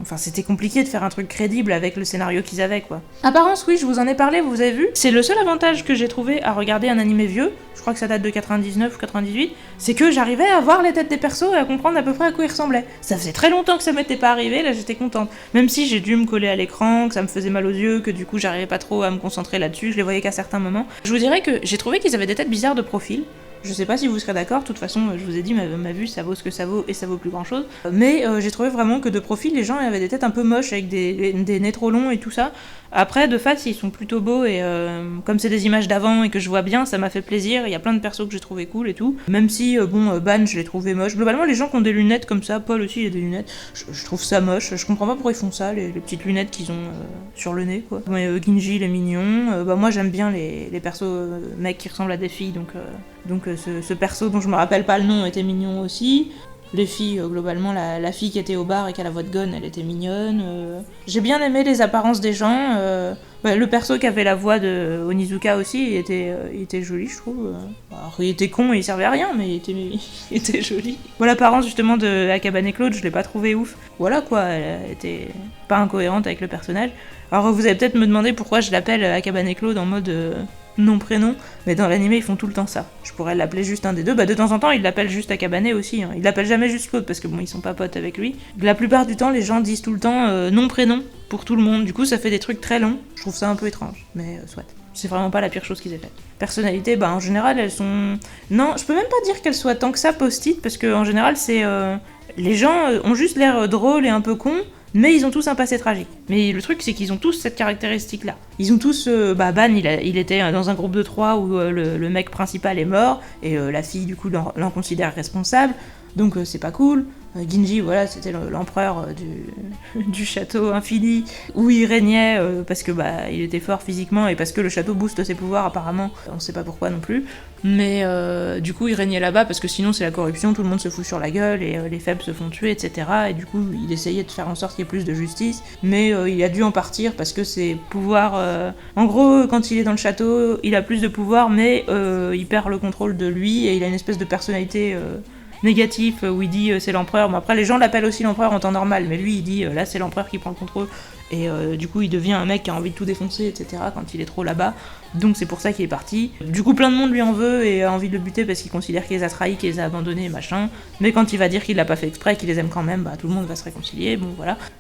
enfin c'était compliqué de faire un truc crédible avec le scénario qu'ils avaient, quoi. Apparence, oui, je vous en ai parlé, vous avez vu, c'est le seul avantage que j'ai trouvé à regarder un animé vieux, je crois que ça date de 99 ou 98, c'est que j'arrivais à voir les têtes des persos et à comprendre à peu près à quoi ils ressemblaient. Ça faisait très longtemps que ça m'était pas arrivé, là j'étais contente. Même si j'ai dû me coller à l'écran, que ça me faisait mal aux yeux, que du coup j'arrivais pas trop à me concentrer là-dessus, je les voyais qu'à certains moments. Je vous dirais que j'ai trouvé qu'ils avaient des têtes bizarres de profil. Je sais pas si vous serez d'accord, de toute façon, je vous ai dit, ma vue, ça vaut ce que ça vaut, et ça vaut plus grand chose. Mais j'ai trouvé vraiment que de profil, les gens avaient des têtes un peu moches, avec des nez trop longs et tout ça. Après, de face, ils sont plutôt beaux, et comme c'est des images d'avant et que je vois bien, ça m'a fait plaisir. Il y a plein de persos que j'ai trouvé cool et tout. Même si, Ban, je l'ai trouvé moche. Globalement, les gens qui ont des lunettes comme ça, Paul aussi, il a des lunettes, je trouve ça moche. Je comprends pas pourquoi ils font ça, les petites lunettes qu'ils ont sur le nez, quoi. Mais Ginji, il est mignon. Moi, j'aime bien les persos mecs qui ressemblent à des filles, donc ce perso dont je me rappelle pas le nom était mignon aussi. Les filles, globalement, la fille qui était au bar et qui a la voix de Gon, elle était mignonne. J'ai bien aimé les apparences des gens. Bah, le perso qui avait la voix de Onizuka aussi, il était joli, je trouve. Alors, il était con et il servait à rien, mais il était joli. Bon, l'apparence justement de Akabane et Claude, je l'ai pas trouvé ouf. Voilà quoi, elle était pas incohérente avec le personnage. Alors vous allez peut-être me demander pourquoi je l'appelle Akabane et Claude en mode nom-prénom, mais dans l'anime ils font tout le temps ça. Je pourrais l'appeler juste un des deux, bah de temps en temps ils l'appellent juste Akabane aussi, hein. Ils l'appellent jamais juste Claude parce que bon ils sont pas potes avec lui. La plupart du temps les gens disent tout le temps nom-prénom pour tout le monde, du coup ça fait des trucs très longs, je trouve ça un peu étrange, mais soit. C'est vraiment pas la pire chose qu'ils aient faite. Personnalité, bah en général elles sont... Non, je peux même pas dire qu'elles soient tant que ça post-it, parce que en général c'est... Les gens ont juste l'air drôles et un peu cons, mais ils ont tous un passé tragique. Mais le truc, c'est qu'ils ont tous cette caractéristique-là. Ils ont tous... Ban, il était dans un groupe de 3 où le mec principal est mort, et la fille, du coup, l'en considère responsable, donc c'est pas cool. Ginji, voilà, c'était l'empereur du château infini, où il régnait parce que il était fort physiquement, et parce que le château booste ses pouvoirs, apparemment. On sait pas pourquoi non plus. Mais du coup, il régnait là-bas, parce que sinon c'est la corruption, tout le monde se fout sur la gueule, et les faibles se font tuer, etc. Et du coup, il essayait de faire en sorte qu'il y ait plus de justice, mais il a dû en partir, parce que ses pouvoirs... En gros, quand il est dans le château, il a plus de pouvoir, mais il perd le contrôle de lui, et il a une espèce de personnalité... négatif où il dit c'est l'empereur. Bon, après les gens l'appellent aussi l'empereur en temps normal, mais lui il dit là c'est l'empereur qui prend le contrôle, et du coup il devient un mec qui a envie de tout défoncer, etc. quand il est trop là-bas, donc c'est pour ça qu'il est parti. Du coup plein de monde lui en veut et a envie de le buter parce qu'il considère qu'il les a trahis, qu'il les a abandonnés, machin, mais quand il va dire qu'il l'a pas fait exprès, qu'il les aime quand même, tout le monde va se réconcilier. Bon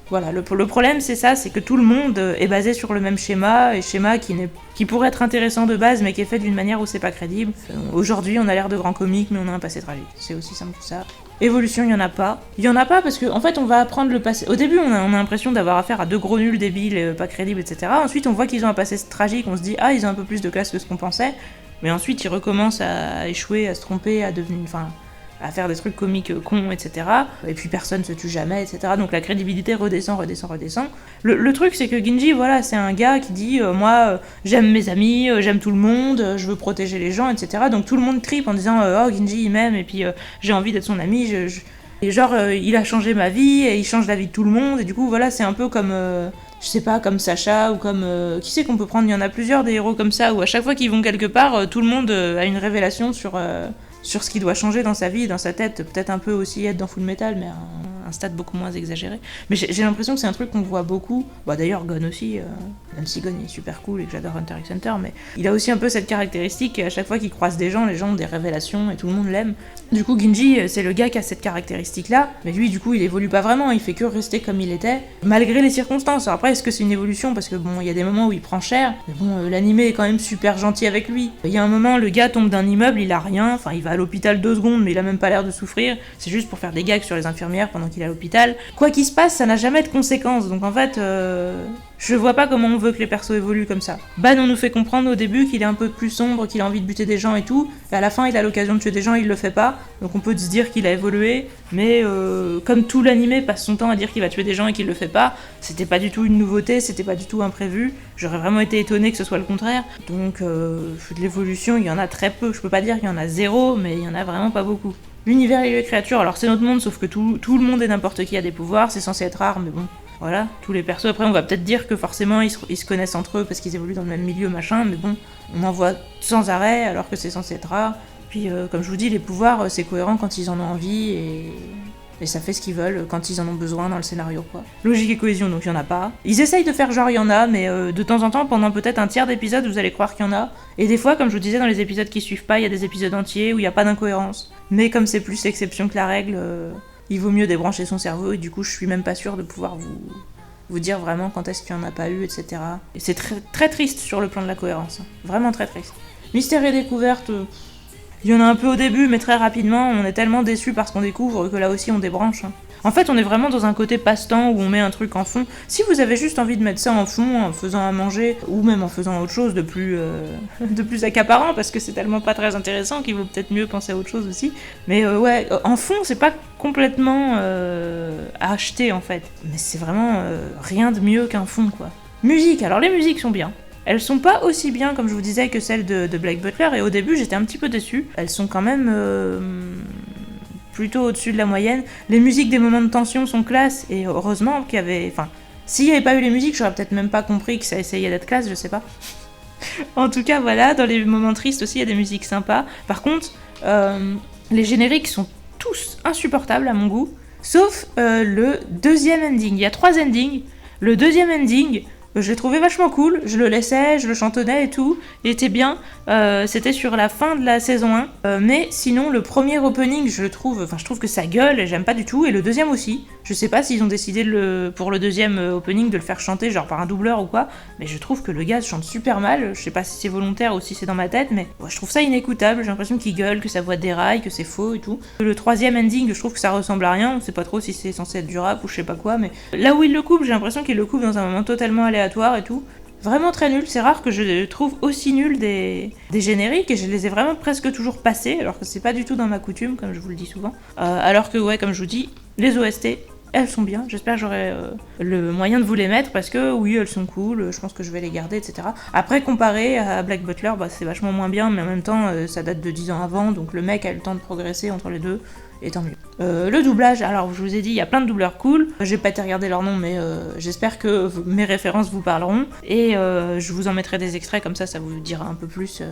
voilà, le problème c'est ça, c'est que tout le monde est basé sur le même schéma, et schéma qui pourrait être intéressant de base, mais qui est fait d'une manière où c'est pas crédible. Aujourd'hui on a l'air de grands comiques, mais on a un passé tragique, c'est aussi simple que ça. Évolution, il y en a pas. Il y en a pas parce que en fait on va apprendre le passé. Au début on a l'impression d'avoir affaire à deux gros nuls débiles, pas crédibles, etc. Ensuite on voit qu'ils ont un passé tragique, on se dit ils ont un peu plus de classe que ce qu'on pensait. Mais ensuite ils recommencent à échouer, à se tromper, à devenir... à faire des trucs comiques cons, etc. Et puis personne se tue jamais, etc. Donc la crédibilité redescend. Le truc, c'est que Ginji, voilà, c'est un gars qui dit moi, j'aime mes amis, j'aime tout le monde, je veux protéger les gens, etc. Donc tout le monde tripe en disant oh, Ginji, il m'aime, et puis j'ai envie d'être son ami, Et genre, il a changé ma vie, et il change la vie de tout le monde, et du coup, voilà, c'est un peu comme... je sais pas, comme Sacha, ou comme... qui c'est qu'on peut prendre ? Il y en a plusieurs des héros comme ça, où à chaque fois qu'ils vont quelque part, tout le monde a une révélation sur ce qui doit changer dans sa vie, dans sa tête, peut-être un peu aussi être dans Full Metal, mais à un stade beaucoup moins exagéré. Mais j'ai l'impression que c'est un truc qu'on voit beaucoup. D'ailleurs, Gon aussi, même si Gon est super cool et que j'adore Hunter x Hunter, mais il a aussi un peu cette caractéristique, et à chaque fois qu'il croise des gens ont des révélations, et tout le monde l'aime. Du coup, Ginji, c'est le gars qui a cette caractéristique-là, mais lui, du coup, il évolue pas vraiment, il fait que rester comme il était, malgré les circonstances. Alors après, est-ce que c'est une évolution ? Parce que bon, il y a des moments où il prend cher, mais bon, l'animé est quand même super gentil avec lui. Il y a un moment, le gars tombe d'un immeuble, il a rien, il va à l'hôpital 2 secondes, mais il a même pas l'air de souffrir, c'est juste pour faire des gags sur les infirmières pendant qu'il est à l'hôpital. Quoi qu'il se passe, ça n'a jamais de conséquences, donc en fait, je vois pas comment on veut que les persos évoluent comme ça. Ban, on nous fait comprendre au début qu'il est un peu plus sombre, qu'il a envie de buter des gens et tout, et à la fin, il a l'occasion de tuer des gens, il le fait pas, donc on peut se dire qu'il a évolué, mais comme tout l'animé passe son temps à dire qu'il va tuer des gens et qu'il le fait pas, c'était pas du tout une nouveauté, c'était pas du tout imprévu, j'aurais vraiment été étonnée que ce soit le contraire, donc de l'évolution, il y en a très peu, je peux pas dire qu'il y en a zéro, mais il y en a vraiment pas beaucoup. L'univers et les créatures, alors c'est notre monde, sauf que tout le monde et n'importe qui a des pouvoirs, c'est censé être rare, mais bon, voilà, tous les persos. Après, on va peut-être dire que forcément ils se connaissent entre eux parce qu'ils évoluent dans le même milieu, machin, mais bon, on en voit sans arrêt alors que c'est censé être rare. Puis, comme je vous dis, les pouvoirs, c'est cohérent quand ils en ont envie, et ça fait ce qu'ils veulent quand ils en ont besoin dans le scénario, quoi. Logique et cohésion, donc il y en a pas. Ils essayent de faire genre il y en a, mais de temps en temps, pendant peut-être un tiers d'épisodes, vous allez croire qu'il y en a. Et des fois, comme je vous disais, dans les épisodes qui suivent pas, il y a des épisodes entiers où il y a pas d'incohérence. Mais comme c'est plus l'exception que la règle, il vaut mieux débrancher son cerveau, et du coup, je suis même pas sûre de pouvoir vous dire vraiment quand est-ce qu'il y en a pas eu, etc. Et c'est très, très triste sur le plan de la cohérence. Vraiment très triste. Mystère et découverte... Il y en a un peu au début, mais très rapidement, on est tellement déçus par ce qu'on découvre que là aussi on débranche. En fait, on est vraiment dans un côté passe-temps où on met un truc en fond. Si vous avez juste envie de mettre ça en fond, en faisant à manger, ou même en faisant autre chose de plus accaparant, parce que c'est tellement pas très intéressant qu'il vaut peut-être mieux penser à autre chose aussi. Mais ouais, en fond, c'est pas complètement à acheter en fait. Mais c'est vraiment rien de mieux qu'un fond, quoi. Musique, alors les musiques sont bien. Elles sont pas aussi bien, comme je vous disais, que celles de Black Butler, et au début j'étais un petit peu déçue. Elles sont quand même plutôt au-dessus de la moyenne. Les musiques des moments de tension sont classe, et heureusement qu'il y avait... Enfin, S'il n'y avait pas eu les musiques, j'aurais peut-être même pas compris que ça essayait d'être classe, je sais pas. En tout cas, voilà, dans les moments tristes aussi, il y a des musiques sympas. Par contre, les génériques sont tous insupportables à mon goût, sauf le deuxième ending. Il y a 3 endings. Le deuxième ending, je l'ai trouvé vachement cool, je le laissais, je le chantonnais et tout, il était bien, c'était sur la fin de la saison 1, mais sinon le premier opening je trouve que ça gueule et j'aime pas du tout, et le deuxième aussi, je sais pas s'ils ont décidé pour le deuxième opening de le faire chanter genre par un doubleur ou quoi, mais je trouve que le gars chante super mal, je sais pas si c'est volontaire ou si c'est dans ma tête, mais je trouve ça inécoutable, j'ai l'impression qu'il gueule, que sa voix déraille, que c'est faux et tout. Le troisième ending, je trouve que ça ressemble à rien, on sait pas trop si c'est censé être du rap ou je sais pas quoi, mais là où il le coupe, j'ai l'impression qu'il le coupe dans un moment totalement aléatoire et tout. Vraiment très nul, c'est rare que je trouve aussi nul des génériques, et je les ai vraiment presque toujours passés, alors que c'est pas du tout dans ma coutume, comme je vous le dis souvent. Alors que ouais, comme je vous dis, les OST, elles sont bien, j'espère que j'aurai le moyen de vous les mettre, parce que oui, elles sont cool, je pense que je vais les garder, etc. Après, comparé à Black Butler, c'est vachement moins bien, mais en même temps, ça date de 10 ans avant, donc le mec a eu le temps de progresser entre les deux, et tant mieux. Le doublage, alors je vous ai dit, il y a plein de doubleurs cool, j'ai pas été regarder leur nom, mais j'espère que mes références vous parleront, et je vous en mettrai des extraits, comme ça vous dira un peu plus,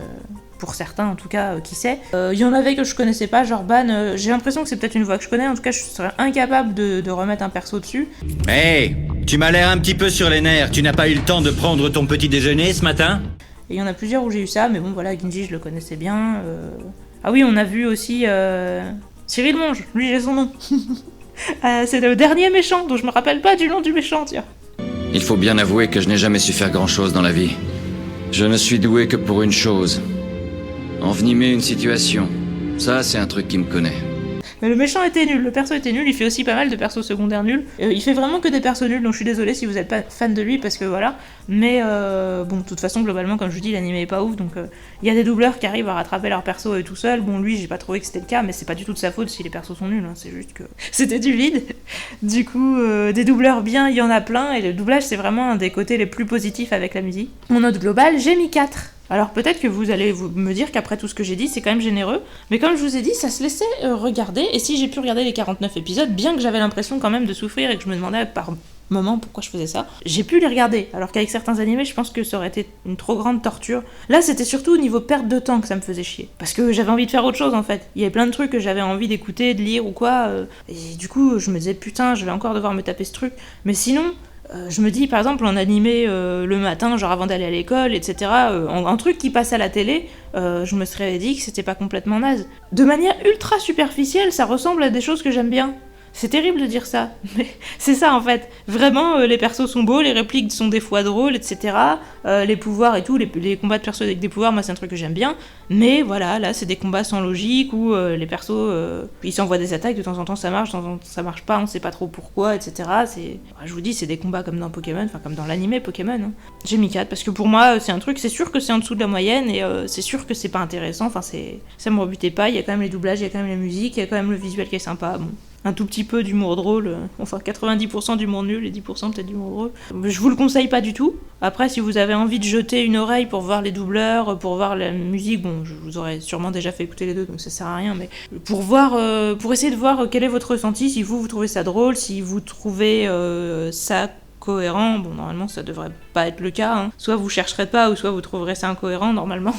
pour certains en tout cas, qui sait. Il y en avait que je connaissais pas, genre Ban, j'ai l'impression que c'est peut-être une voix que je connais, en tout cas je serais incapable de remettre un perso dessus. Hey, tu m'as l'air un petit peu sur les nerfs, tu n'as pas eu le temps de prendre ton petit déjeuner ce matin ? Et il y en a plusieurs où j'ai eu ça, mais bon voilà, Ginji je le connaissais bien. Ah oui, on a vu aussi Cyril Monge, lui j'ai son nom. C'est le dernier méchant, dont je me rappelle pas du nom du méchant, tiens. Il faut bien avouer que je n'ai jamais su faire grand-chose dans la vie. Je ne suis doué que pour une chose. Envenimer une situation. Ça, c'est un truc qui me connaît. Mais le méchant était nul, le perso était nul, il fait aussi pas mal de persos secondaires nuls. Il fait vraiment que des persos nuls, donc je suis désolée si vous êtes pas fan de lui, parce que voilà. Mais bon, de toute façon, globalement, comme je vous dis, l'anime est pas ouf, donc il y a des doubleurs qui arrivent à rattraper leur perso tout seul. Bon, lui, j'ai pas trouvé que c'était le cas, mais c'est pas du tout de sa faute si les persos sont nuls, hein, c'est juste que c'était du vide. Du coup, des doubleurs bien, il y en a plein, et le doublage, c'est vraiment un des côtés les plus positifs avec la musique. Mon note globale, j'ai mis 4. Alors peut-être que vous allez me dire qu'après tout ce que j'ai dit, c'est quand même généreux, mais comme je vous ai dit, ça se laissait regarder, et si j'ai pu regarder les 49 épisodes, bien que j'avais l'impression quand même de souffrir et que je me demandais par moment pourquoi je faisais ça, j'ai pu les regarder, alors qu'avec certains animés, je pense que ça aurait été une trop grande torture. Là, c'était surtout au niveau perte de temps que ça me faisait chier, parce que j'avais envie de faire autre chose en fait. Il y avait plein de trucs que j'avais envie d'écouter, de lire ou quoi, et du coup, je me disais putain, je vais encore devoir me taper ce truc, mais sinon... je me dis, par exemple, en animé le matin, genre avant d'aller à l'école, etc., un truc qui passe à la télé, je me serais dit que c'était pas complètement naze. De manière ultra superficielle, ça ressemble à des choses que j'aime bien. C'est terrible de dire ça, mais c'est ça en fait. Vraiment, les persos sont beaux, les répliques sont des fois drôles, etc. Les pouvoirs et tout, les combats de persos avec des pouvoirs, moi c'est un truc que j'aime bien. Mais voilà, là c'est des combats sans logique où les persos, ils s'envoient des attaques, de temps en temps ça marche, de temps en temps ça marche pas, on sait pas trop pourquoi, etc. Je vous dis, c'est des combats comme dans Pokémon, enfin comme dans l'animé Pokémon. Hein. J'ai mis 4 parce que pour moi c'est un truc, c'est sûr que c'est en dessous de la moyenne et c'est sûr que c'est pas intéressant, enfin ça me rebutait pas, il y a quand même les doublages, il y a quand même la musique, il y a quand même le visuel qui est sympa, bon. Un tout petit peu d'humour drôle, enfin 90% d'humour nul et 10% peut-être d'humour drôle. Je vous le conseille pas du tout. Après, si vous avez envie de jeter une oreille pour voir les doubleurs, pour voir la musique, bon, je vous aurais sûrement déjà fait écouter les deux, donc ça sert à rien, mais pour essayer de voir quel est votre ressenti, si vous trouvez ça drôle, si vous trouvez ça cohérent, bon, normalement ça devrait pas être le cas, hein. Soit vous chercherez pas, ou soit vous trouverez ça incohérent, normalement.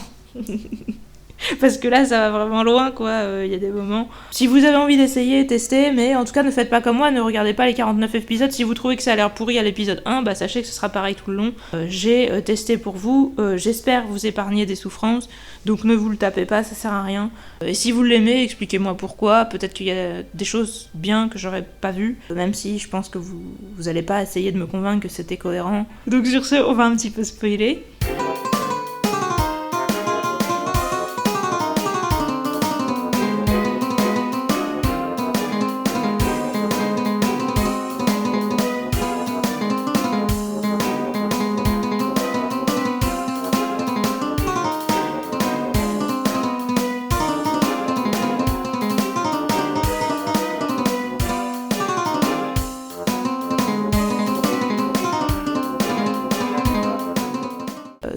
Parce que là, ça va vraiment loin, quoi, y a des moments. Si vous avez envie d'essayer, testez, mais en tout cas, ne faites pas comme moi, ne regardez pas les 49 épisodes. Si vous trouvez que ça a l'air pourri à l'épisode 1, bah sachez que ce sera pareil tout le long. J'ai testé pour vous, j'espère vous épargner des souffrances, donc ne vous le tapez pas, ça sert à rien. Et si vous l'aimez, expliquez-moi pourquoi, peut-être qu'il y a des choses bien que j'aurais pas vues, même si je pense que vous allez pas essayer de me convaincre que c'était cohérent. Donc sur ce, on va un petit peu spoiler.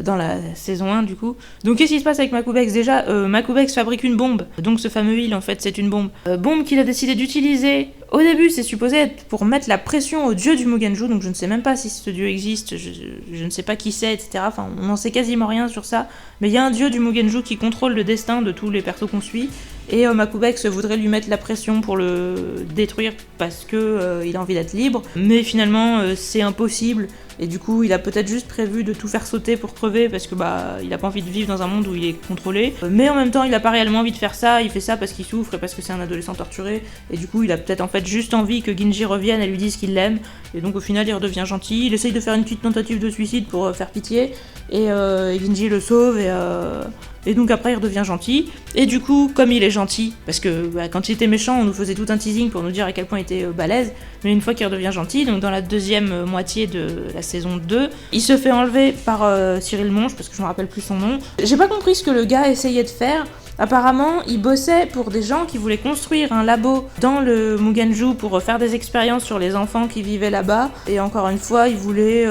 Dans la saison 1 du coup. Donc qu'est-ce qui se passe avec Makubex? Déjà, Makubex fabrique une bombe, donc ce fameux heal en fait c'est une bombe. Bombe qu'il a décidé d'utiliser Au début, c'est supposé être pour mettre la pression au dieu du Mugenju, donc je ne sais même pas si ce dieu existe, je ne sais pas qui c'est, etc. Enfin, on n'en sait quasiment rien sur ça, mais il y a un dieu du Mugenju qui contrôle le destin de tous les persos qu'on suit, et Makubex voudrait lui mettre la pression pour le détruire parce que il a envie d'être libre, mais finalement c'est impossible, et du coup il a peut-être juste prévu de tout faire sauter pour crever parce que il a pas envie de vivre dans un monde où il est contrôlé, mais en même temps il a pas réellement envie de faire ça, il fait ça parce qu'il souffre et parce que c'est un adolescent torturé, et du coup il a peut-être en fait juste envie que Ginji revienne et lui dise qu'il l'aime, et donc au final il redevient gentil, il essaye de faire une petite tentative de suicide pour faire pitié, et Ginji le sauve, et donc après il redevient gentil, et du coup comme il est gentil, parce que quand il était méchant on nous faisait tout un teasing pour nous dire à quel point il était balèze, mais une fois qu'il redevient gentil, donc dans la deuxième moitié de la saison 2, il se fait enlever par Cyril Monge, parce que je me rappelle plus son nom. J'ai pas compris ce que le gars essayait de faire. Apparemment, il bossait pour des gens qui voulaient construire un labo dans le Mugenju pour faire des expériences sur les enfants qui vivaient là-bas, et encore une fois il voulait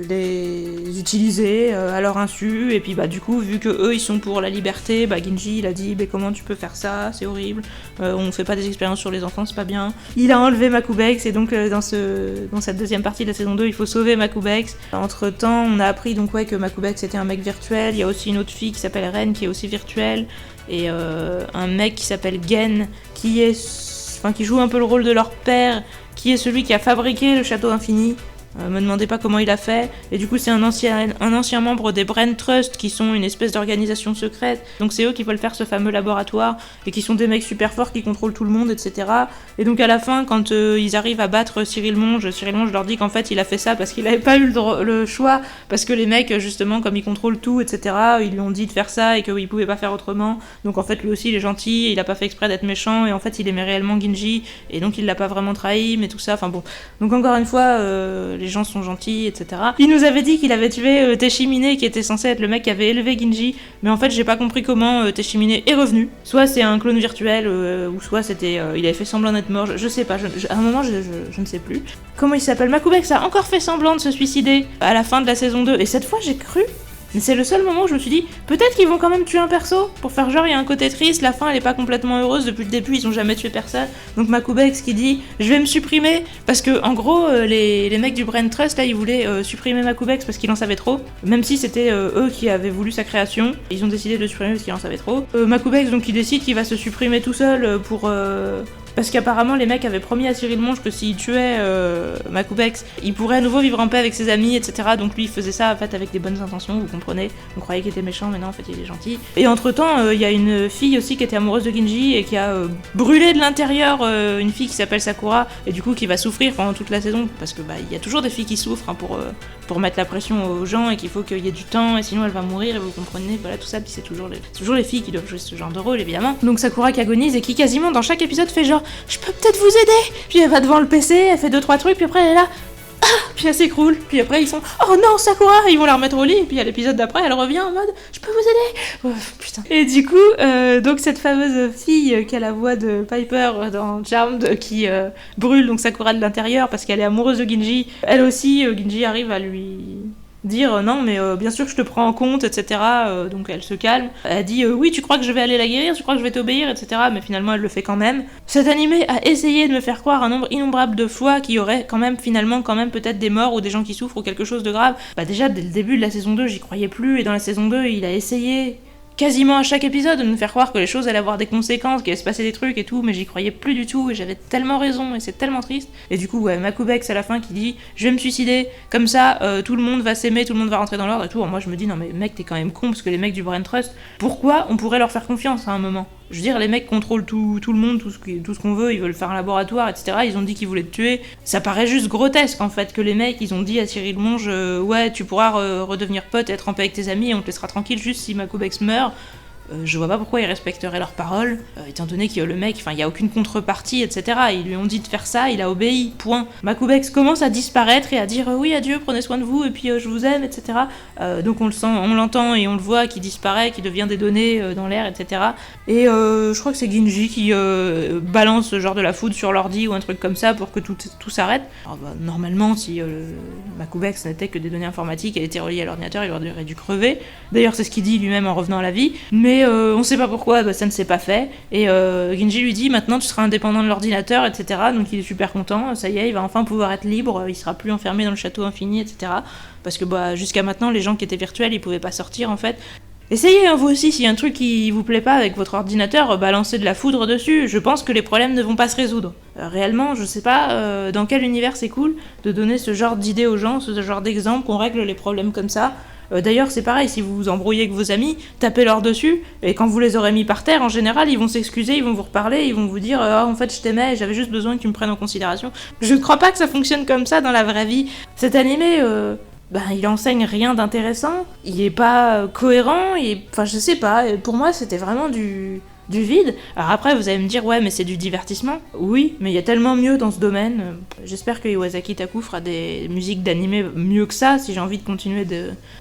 les utiliser à leur insu, et puis du coup vu que eux ils sont pour la liberté, Ginji il a dit comment tu peux faire ça, c'est horrible, on fait pas des expériences sur les enfants, c'est pas bien. Il a enlevé Makubex, et donc dans cette deuxième partie de la saison 2 il faut sauver Makubex. Entre temps on a appris donc que Makubex était un mec virtuel, il y a aussi une autre fille qui s'appelle Ren qui est aussi virtuelle, et un mec qui s'appelle Gen qui joue un peu le rôle de leur père, qui est celui qui a fabriqué le château infini. Me demandez pas comment il a fait, et du coup c'est un ancien membre des Brain Trust, qui sont une espèce d'organisation secrète, donc c'est eux qui veulent faire ce fameux laboratoire, et qui sont des mecs super forts qui contrôlent tout le monde, etc. Et donc à la fin, quand ils arrivent à battre Cyril Monge leur dit qu'en fait il a fait ça parce qu'il avait pas eu le choix, parce que les mecs justement comme ils contrôlent tout, etc., ils lui ont dit de faire ça et qu'il pouvait pas faire autrement, donc en fait lui aussi il est gentil, il a pas fait exprès d'être méchant, et en fait il aimait réellement Ginji, et donc il l'a pas vraiment trahi, mais tout ça, donc encore une fois les gens sont gentils, etc. Il nous avait dit qu'il avait tué Teshimine, qui était censé être le mec qui avait élevé Ginji, mais en fait j'ai pas compris comment Teshimine est revenu. Soit c'est un clone virtuel, ou soit c'était il avait fait semblant d'être mort, je sais pas, à un moment je ne sais plus. Comment il s'appelle? Makubex a encore fait semblant de se suicider à la fin de la saison 2, et cette fois j'ai cru. Mais c'est le seul moment où je me suis dit, peut-être qu'ils vont quand même tuer un perso, pour faire genre il y a un côté triste, la fin elle est pas complètement heureuse, depuis le début ils ont jamais tué personne. Donc Makubex qui dit, je vais me supprimer, parce que en gros les mecs du Brain Trust là ils voulaient supprimer Makubex parce qu'ils en savaient trop, même si c'était eux qui avaient voulu sa création, ils ont décidé de le supprimer parce qu'ils en savaient trop. Makubex donc il décide qu'il va se supprimer tout seul parce qu'apparemment les mecs avaient promis à Cyril Monge que s'il tuait Makubex, il pourrait à nouveau vivre en paix avec ses amis, etc. Donc lui il faisait ça en fait avec des bonnes intentions, vous comprenez. On croyait qu'il était méchant, mais non en fait il est gentil. Et entre temps il y a une fille aussi qui était amoureuse de Ginji et qui a brûlé de l'intérieur une fille qui s'appelle Sakura, et du coup qui va souffrir pendant toute la saison, parce que il y a toujours des filles qui souffrent pour mettre la pression aux gens, et qu'il faut qu'il y ait du temps, et sinon elle va mourir, et vous comprenez, voilà tout ça. Puis c'est toujours les filles qui doivent jouer ce genre de rôle évidemment. Donc Sakura qui agonise et qui quasiment dans chaque épisode fait genre je peux peut-être vous aider, puis elle va devant le PC, elle fait 2-3 trucs, puis après elle est là, puis elle s'écroule, puis après ils sont oh non Sakura, ils vont la remettre au lit, et puis à l'épisode d'après elle revient en mode je peux vous aider. Oh, putain. Et du coup donc cette fameuse fille qui a la voix de Piper dans Charmed, qui brûle donc Sakura de l'intérieur parce qu'elle est amoureuse de Ginji, elle aussi Ginji arrive à lui dire non mais bien sûr que je te prends en compte, etc. Donc elle se calme, elle dit oui tu crois que je vais aller la guérir, tu crois que je vais t'obéir, etc. Mais finalement elle le fait quand même. Cet animé a essayé de me faire croire un nombre innombrable de fois qu'il y aurait quand même peut-être des morts ou des gens qui souffrent ou quelque chose de grave. Déjà dès le début de la saison 2 j'y croyais plus, et dans la saison 2 il a essayé quasiment à chaque épisode de nous faire croire que les choses allaient avoir des conséquences, qu'il allait se passer des trucs et tout, mais j'y croyais plus du tout, et j'avais tellement raison, et c'est tellement triste. Et du coup Makubex à la fin qui dit je vais me suicider, comme ça tout le monde va s'aimer, tout le monde va rentrer dans l'ordre et tout. Alors moi je me dis non mais mec t'es quand même con, parce que les mecs du Brain Trust, pourquoi on pourrait leur faire confiance à un moment? Je veux dire, les mecs contrôlent tout le monde, tout ce qu'on veut, ils veulent faire un laboratoire, etc. Ils ont dit qu'ils voulaient te tuer. Ça paraît juste grotesque, en fait, que les mecs, ils ont dit à Cyril Monge ouais, tu pourras redevenir pote et être en paix avec tes amis, et on te laissera tranquille juste si Makubex meurt. Je vois pas pourquoi ils respecteraient leurs paroles, étant donné que le mec, il y a aucune contrepartie, etc. Ils lui ont dit de faire ça, il a obéi, point. Makubex commence à disparaître et à dire oui, adieu, prenez soin de vous, et puis je vous aime, etc. Donc on le sent, on l'entend et on le voit, qui disparaît, qui devient des données dans l'air, etc. Et je crois que c'est Ginji qui balance genre de la foudre sur l'ordi ou un truc comme ça pour que tout s'arrête. Alors, normalement, si Makubex n'était que des données informatiques et était relié à l'ordinateur, il aurait dû crever. D'ailleurs, c'est ce qu'il dit lui-même en revenant à la vie. Mais Et on sait pas pourquoi, ça ne s'est pas fait. Et Genji lui dit maintenant tu seras indépendant de l'ordinateur, etc. Donc il est super content, ça y est, il va enfin pouvoir être libre, il sera plus enfermé dans le château infini, etc. Parce que jusqu'à maintenant, les gens qui étaient virtuels, ils pouvaient pas sortir en fait. Essayez, vous aussi, s'il y a un truc qui vous plaît pas avec votre ordinateur, balancez de la foudre dessus. Je pense que les problèmes ne vont pas se résoudre. Réellement, je sais pas dans quel univers c'est cool de donner ce genre d'idées aux gens, ce genre d'exemple, qu'on règle les problèmes comme ça. D'ailleurs, c'est pareil, si vous vous embrouillez avec vos amis, tapez-leur dessus, et quand vous les aurez mis par terre, en général, ils vont s'excuser, ils vont vous reparler, ils vont vous dire « Ah, en fait, je t'aimais, j'avais juste besoin que tu me prennes en considération. » Je ne crois pas que ça fonctionne comme ça dans la vraie vie. Cet animé, il enseigne rien d'intéressant, il est pas cohérent, enfin, je sais pas, pour moi, c'était vraiment du vide. Alors après, vous allez me dire, ouais, mais c'est du divertissement. Oui, mais il y a tellement mieux dans ce domaine. J'espère que Iwasaki Taku fera des musiques d'animé mieux que ça, si j'ai envie de continuer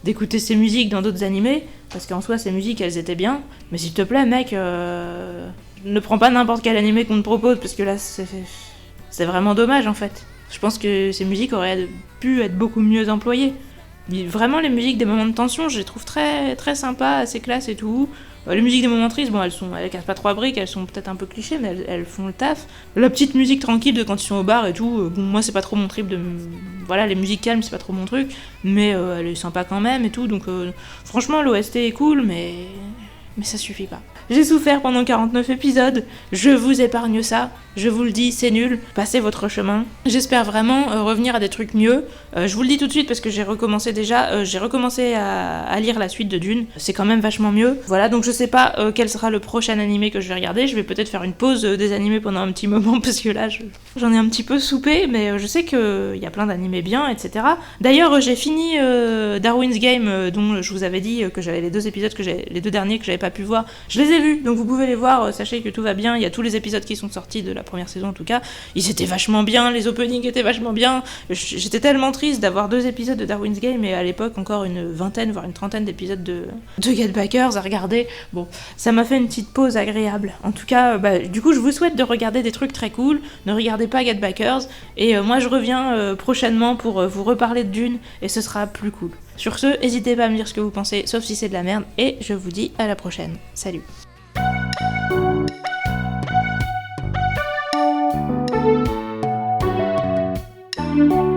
d'écouter ses musiques dans d'autres animés, parce qu'en soi, ces musiques, elles étaient bien. Mais s'il te plaît, mec, ne prends pas n'importe quel animé qu'on te propose, parce que là, c'est vraiment dommage, en fait. Je pense que ces musiques auraient pu être beaucoup mieux employées. Vraiment, les musiques des moments de tension, je les trouve très, très sympas, assez classe et tout. Les musiques des moments tristes, elles cassent pas trois briques, elles sont peut-être un peu clichés, mais elles font le taf. La petite musique tranquille de quand ils sont au bar et tout, moi c'est pas trop mon trip de... Voilà, les musiques calmes, c'est pas trop mon truc, mais elle est sympa quand même et tout, donc franchement l'OST est cool, mais ça suffit pas. J'ai souffert pendant 49 épisodes, je vous épargne ça, je vous le dis, c'est nul, passez votre chemin. J'espère vraiment revenir à des trucs mieux. Je vous le dis tout de suite parce que j'ai recommencé à lire la suite de Dune, c'est quand même vachement mieux. Voilà, donc je sais pas quel sera le prochain animé que je vais regarder, je vais peut-être faire une pause des animés pendant un petit moment parce que là j'en ai un petit peu soupé, mais je sais qu'il y a plein d'animés bien, etc. D'ailleurs, j'ai fini Darwin's Game dont je vous avais dit que j'avais les deux derniers que j'avais pas pu voir. Je les ai vus, donc vous pouvez les voir, sachez que tout va bien, il y a tous les épisodes qui sont sortis de la première saison en tout cas, ils étaient vachement bien, les openings étaient vachement bien, j'étais tellement triste d'avoir 2 épisodes de Darwin's Game et à l'époque encore une vingtaine, voire une trentaine d'épisodes de Get Backers à regarder, bon, ça m'a fait une petite pause agréable, en tout cas, du coup je vous souhaite de regarder des trucs très cool, ne regardez pas Get Backers, et moi je reviens prochainement pour vous reparler de Dune, et ce sera plus cool. Sur ce, n'hésitez pas à me dire ce que vous pensez, sauf si c'est de la merde, et je vous dis à la prochaine. Salut. Thank you.